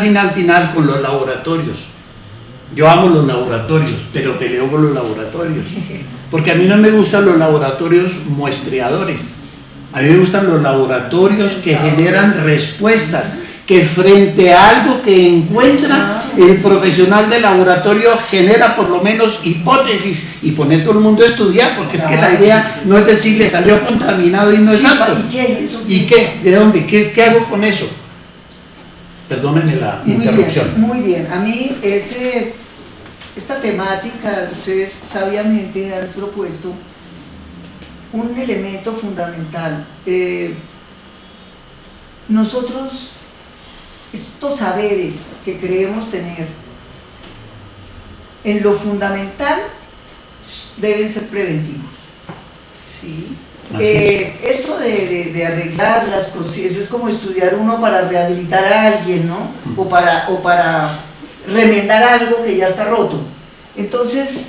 con los laboratorios. Yo amo los laboratorios, pero peleo con los laboratorios. Porque a mí no me gustan los laboratorios muestreadores. A mí me gustan los laboratorios que generan respuestas, que frente a algo que encuentra el profesional del laboratorio genera por lo menos hipótesis y pone todo el mundo a estudiar, porque es que la idea no es decirle salió contaminado y no es apto. ¿Y qué? ¿De dónde? ¿Qué hago con eso? Perdónenme la interrupción. Muy bien. A mí esta temática, ustedes sabiamente han propuesto un elemento fundamental. nosotros, estos saberes que creemos tener, en lo fundamental deben ser preventivos. ¿Sí? Esto de arreglar las cosas, eso es como estudiar uno para rehabilitar a alguien, ¿no? O para remendar algo que ya está roto. Entonces,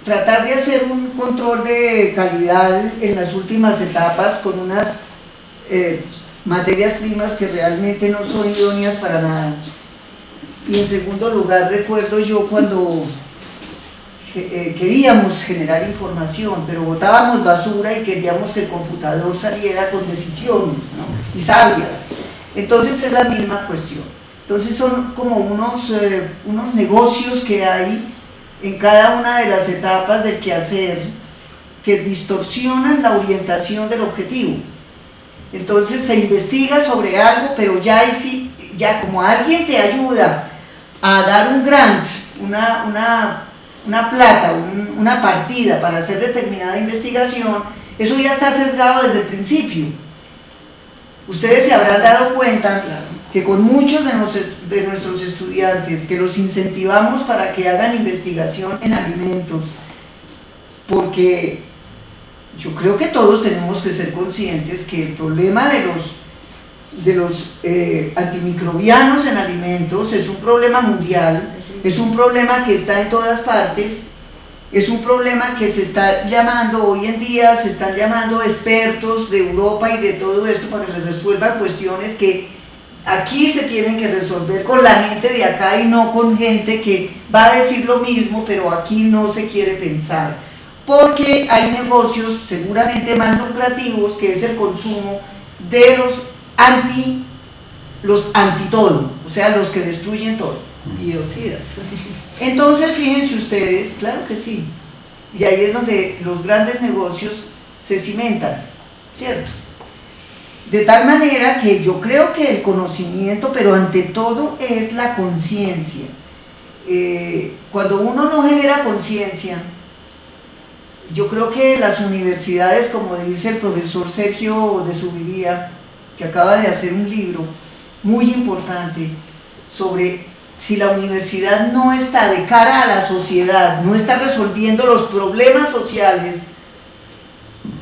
tratar de hacer un control de calidad en las últimas etapas con unas materias primas que realmente no son idóneas para nada. Y en segundo lugar, recuerdo yo cuando queríamos generar información, pero botábamos basura y queríamos que el computador saliera con decisiones, ¿no? Y sabias. Entonces es la misma cuestión. Entonces son como unos negocios que hay en cada una de las etapas del quehacer que distorsionan la orientación del objetivo. Entonces se investiga sobre algo, pero ya como alguien te ayuda a dar un grant, una plata, una partida para hacer determinada investigación, eso ya está sesgado desde el principio. Ustedes se habrán dado cuenta que con muchos de nuestros estudiantes, que los incentivamos para que hagan investigación en alimentos, porque yo creo que todos tenemos que ser conscientes que el problema de los antimicrobianos en alimentos es un problema mundial, es un problema que está en todas partes, es un problema que se está llamando, hoy en día se están llamando expertos de Europa y de todo esto para que se resuelvan cuestiones que aquí se tienen que resolver con la gente de acá y no con gente que va a decir lo mismo, pero aquí no se quiere pensar, porque hay negocios seguramente más lucrativos, que es el consumo de los anti todo, o sea, los que destruyen todo. Biocidas. Entonces, fíjense ustedes, claro que sí, y ahí es donde los grandes negocios se cimentan, ¿cierto? De tal manera que yo creo que el conocimiento, pero ante todo es la conciencia. Cuando uno no genera conciencia, yo creo que las universidades, como dice el profesor Sergio de Subiría, que acaba de hacer un libro muy importante sobre si la universidad no está de cara a la sociedad, no está resolviendo los problemas sociales,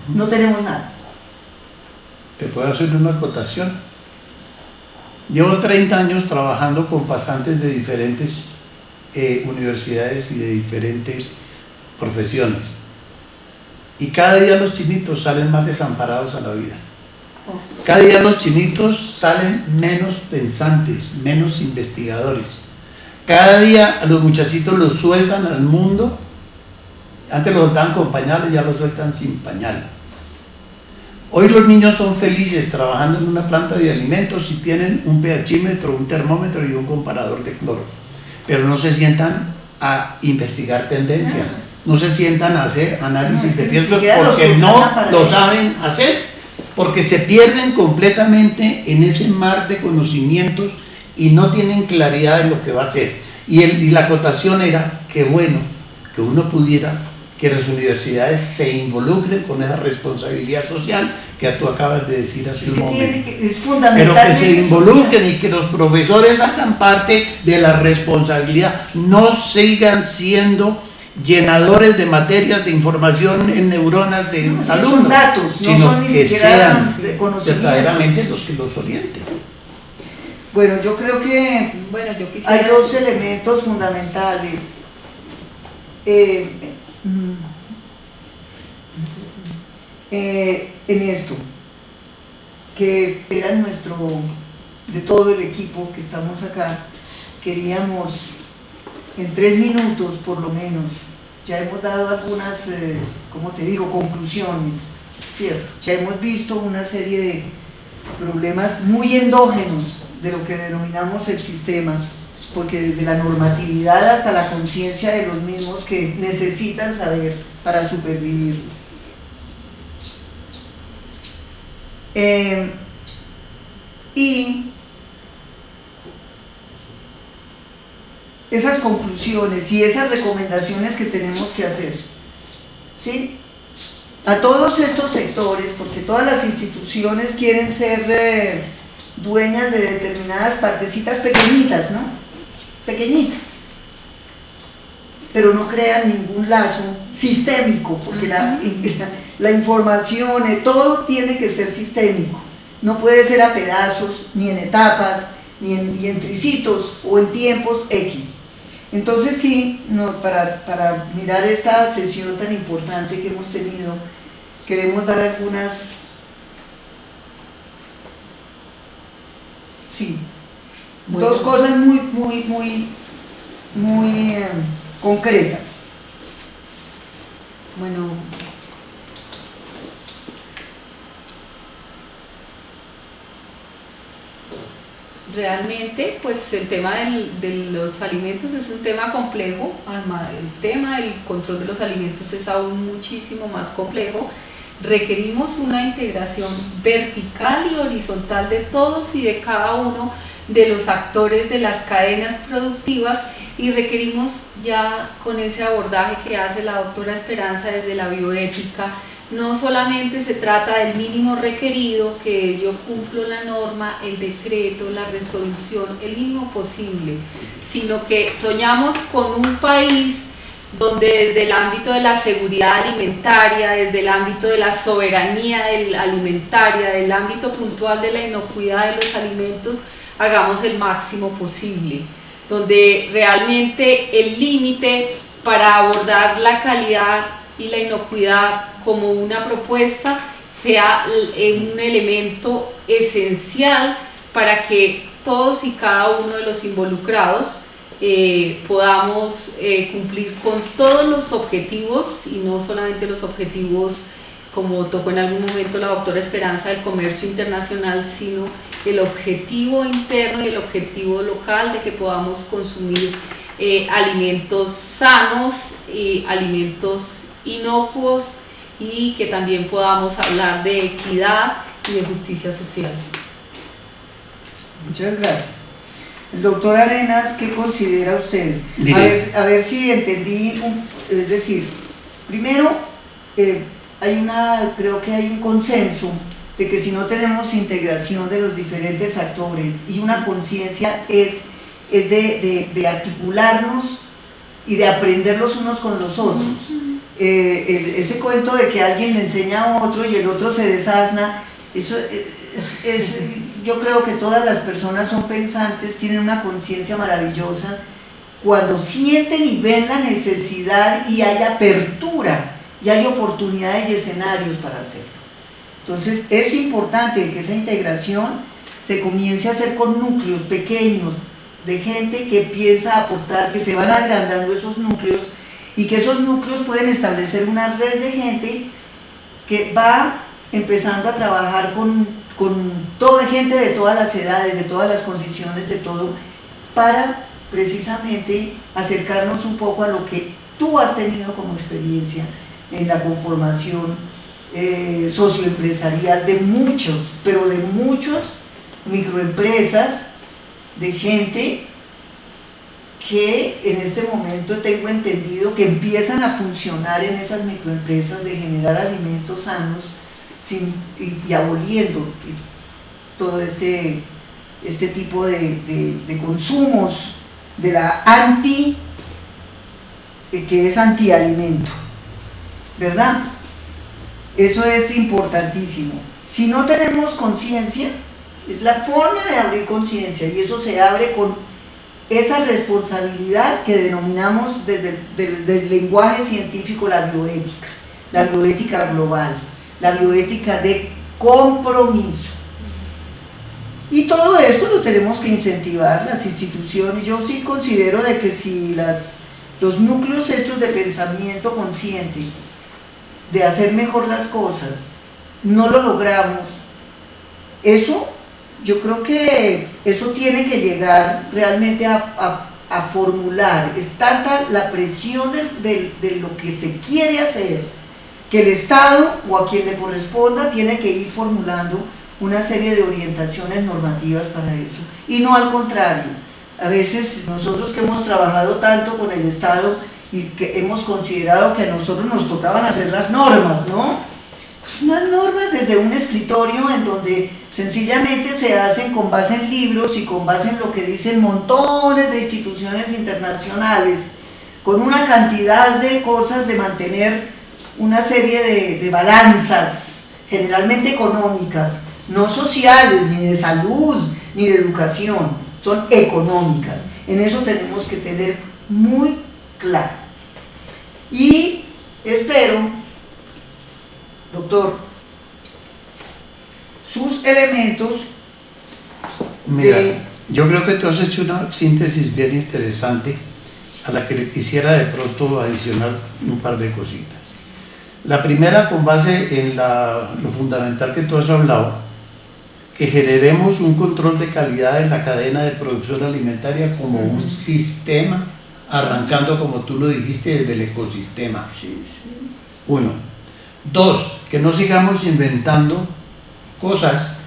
no tenemos nada. Te puedo hacer una acotación. Llevo 30 años trabajando con pasantes de diferentes universidades y de diferentes profesiones. Y cada día los chinitos salen más desamparados a la vida. Cada día los chinitos salen menos pensantes, menos investigadores. Cada día a los muchachitos los sueltan al mundo. Antes los soltaban con pañales, ya los sueltan sin pañal. Hoy los niños son felices trabajando en una planta de alimentos y tienen un pHímetro, un termómetro y un comparador de cloro. Pero no se sientan a investigar tendencias, no se sientan a hacer análisis de riesgos porque no lo saben hacer, porque se pierden completamente en ese mar de conocimientos y no tienen claridad en lo que va a hacer. Y la acotación era que bueno, que uno pudiera, que las universidades se involucren con esa responsabilidad social que tú acabas de decir hace un momento. Es fundamental. Pero que se involucren y que los profesores hagan parte de la responsabilidad, no sigan siendo llenadores de materias de información en neuronas de alumnos, son datos, sino no son ni que siquiera sean verdaderamente los que los orienten. Bueno, yo creo que hay dos elementos fundamentales en esto, que era de todo el equipo que estamos acá, queríamos en 3 minutos por lo menos, ya hemos dado algunas, como te digo, conclusiones, ¿cierto? Ya hemos visto una serie de problemas muy endógenos de lo que denominamos el sistema, porque desde la normatividad hasta la conciencia de los mismos que necesitan saber para supervivir. Y esas conclusiones y esas recomendaciones que tenemos que hacer, ¿sí? A todos estos sectores, porque todas las instituciones quieren ser dueñas de determinadas partecitas pequeñitas, ¿no? Pequeñitas, pero no crean ningún lazo sistémico, porque la información, todo tiene que ser sistémico, no puede ser a pedazos, ni en etapas, ni en tricitos o en tiempos X. Entonces sí, para mirar esta sesión tan importante que hemos tenido, queremos dar algunas, dos cosas muy concretas. Bueno, realmente pues el tema de los alimentos es un tema complejo. Además, el tema del control de los alimentos es aún muchísimo más complejo. Requerimos una integración vertical y horizontal de todos y de cada uno de los actores de las cadenas productivas, y requerimos, ya con ese abordaje que hace la doctora Esperanza desde la bioética, no solamente se trata del mínimo requerido, que yo cumplo la norma, el decreto, la resolución, el mínimo posible, sino que soñamos con un país donde desde el ámbito de la seguridad alimentaria, desde el ámbito de la soberanía alimentaria, del ámbito puntual de la inocuidad de los alimentos, hagamos el máximo posible, donde realmente el límite para abordar la calidad y la inocuidad como una propuesta sea un elemento esencial para que todos y cada uno de los involucrados podamos cumplir con todos los objetivos, y no solamente los objetivos como tocó en algún momento la doctora Esperanza del comercio internacional, sino el objetivo interno y el objetivo local de que podamos consumir alimentos sanos, alimentos inocuos, y que también podamos hablar de equidad y de justicia social. Muchas gracias. El doctor Arenas, ¿qué considera usted? A ver si entendí, es decir, primero, creo que hay un consenso de que si no tenemos integración de los diferentes actores y una conciencia es de articularnos y de aprender los unos con los otros. Ese cuento de que alguien le enseña a otro y el otro se desasna, eso yo creo que todas las personas son pensantes, tienen una conciencia maravillosa cuando sienten y ven la necesidad y hay apertura y hay oportunidades y escenarios para hacerlo. Entonces es importante que esa integración se comience a hacer con núcleos pequeños de gente que piensa aportar, que se van agrandando esos núcleos, y que esos núcleos pueden establecer una red de gente que va empezando a trabajar con toda gente de todas las edades, de todas las condiciones, de todo, para precisamente acercarnos un poco a lo que tú has tenido como experiencia en la conformación socioempresarial de muchos, pero de muchas microempresas, de gente que en este momento tengo entendido que empiezan a funcionar en esas microempresas de generar alimentos sanos y aboliendo todo este tipo de consumos de la que es antialimento, ¿verdad? Eso es importantísimo. Si no tenemos conciencia, es la forma de abrir conciencia, y eso se abre con esa responsabilidad que denominamos desde el lenguaje científico la bioética global, la bioética de compromiso. Y todo esto lo tenemos que incentivar las instituciones. Yo sí considero de que si los núcleos estos de pensamiento consciente, de hacer mejor las cosas, no lo logramos, yo creo que eso tiene que llegar realmente a formular. Es tanta la presión de lo que se quiere hacer, que el Estado o a quien le corresponda tiene que ir formulando una serie de orientaciones normativas para eso, y no al contrario. A veces nosotros que hemos trabajado tanto con el Estado y que hemos considerado que a nosotros nos tocaban hacer las normas, ¿no? unas normas desde un escritorio en donde sencillamente se hacen con base en libros y con base en lo que dicen montones de instituciones internacionales, con una cantidad de cosas de mantener una serie de balanzas, generalmente económicas, no sociales, ni de salud, ni de educación, son económicas. En eso tenemos que tener muy claro. Y espero, doctor, sus elementos. Mira, yo creo que tú has hecho una síntesis bien interesante a la que le quisiera de pronto adicionar un par de cositas. La primera, con base en lo fundamental que tú has hablado, que generemos un control de calidad en la cadena de producción alimentaria como un sistema, arrancando, como tú lo dijiste, desde el ecosistema. Uno. Dos, que no sigamos inventando cosas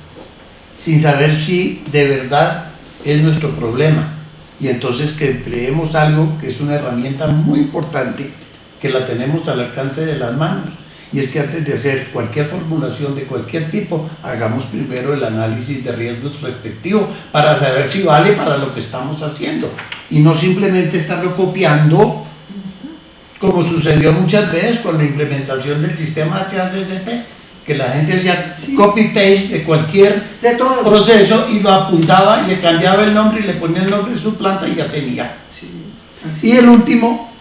sin saber si de verdad es nuestro problema, y entonces que empleemos algo que es una herramienta muy importante, que la tenemos al alcance de las manos, y es que antes de hacer cualquier formulación de cualquier tipo, hagamos primero el análisis de riesgos respectivo para saber si vale para lo que estamos haciendo, y no simplemente estarlo copiando, como sucedió muchas veces con la implementación del sistema HACCP, que la gente hacía copy-paste de cualquier proceso y lo apuntaba y le cambiaba el nombre y le ponía el nombre de su planta y ya tenía. Y el último,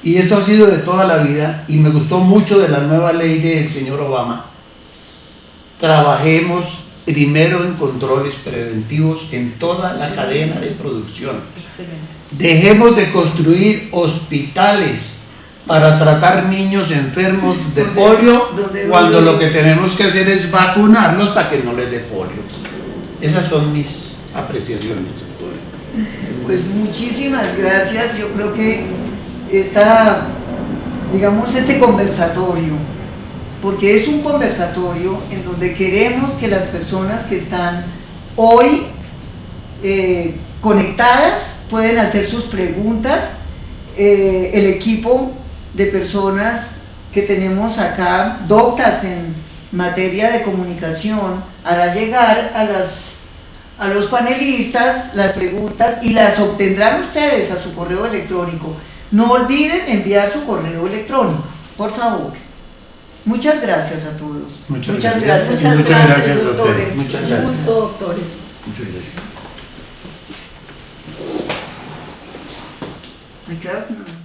y esto ha sido de toda la vida, y me gustó mucho de la nueva ley del señor Obama, trabajemos primero en controles preventivos en toda la cadena de producción. Excelente. Dejemos de construir hospitales para tratar niños enfermos de polio, cuando lo que tenemos que hacer es vacunarlos para que no les dé polio. Esas son mis apreciaciones. Pues muchísimas gracias. Yo creo que este conversatorio, porque es un conversatorio en donde queremos que las personas que están hoy conectadas pueden hacer sus preguntas. El equipo de personas que tenemos acá, doctas en materia de comunicación, hará llegar a los panelistas las preguntas y las obtendrán ustedes a su correo electrónico. No olviden enviar su correo electrónico, por favor. Muchas gracias a todos. Muchas gracias. Muchas gracias, a doctores. ustedes. Muchas gracias. Un gusto, doctores. Muchas gracias. Ay, claro que no.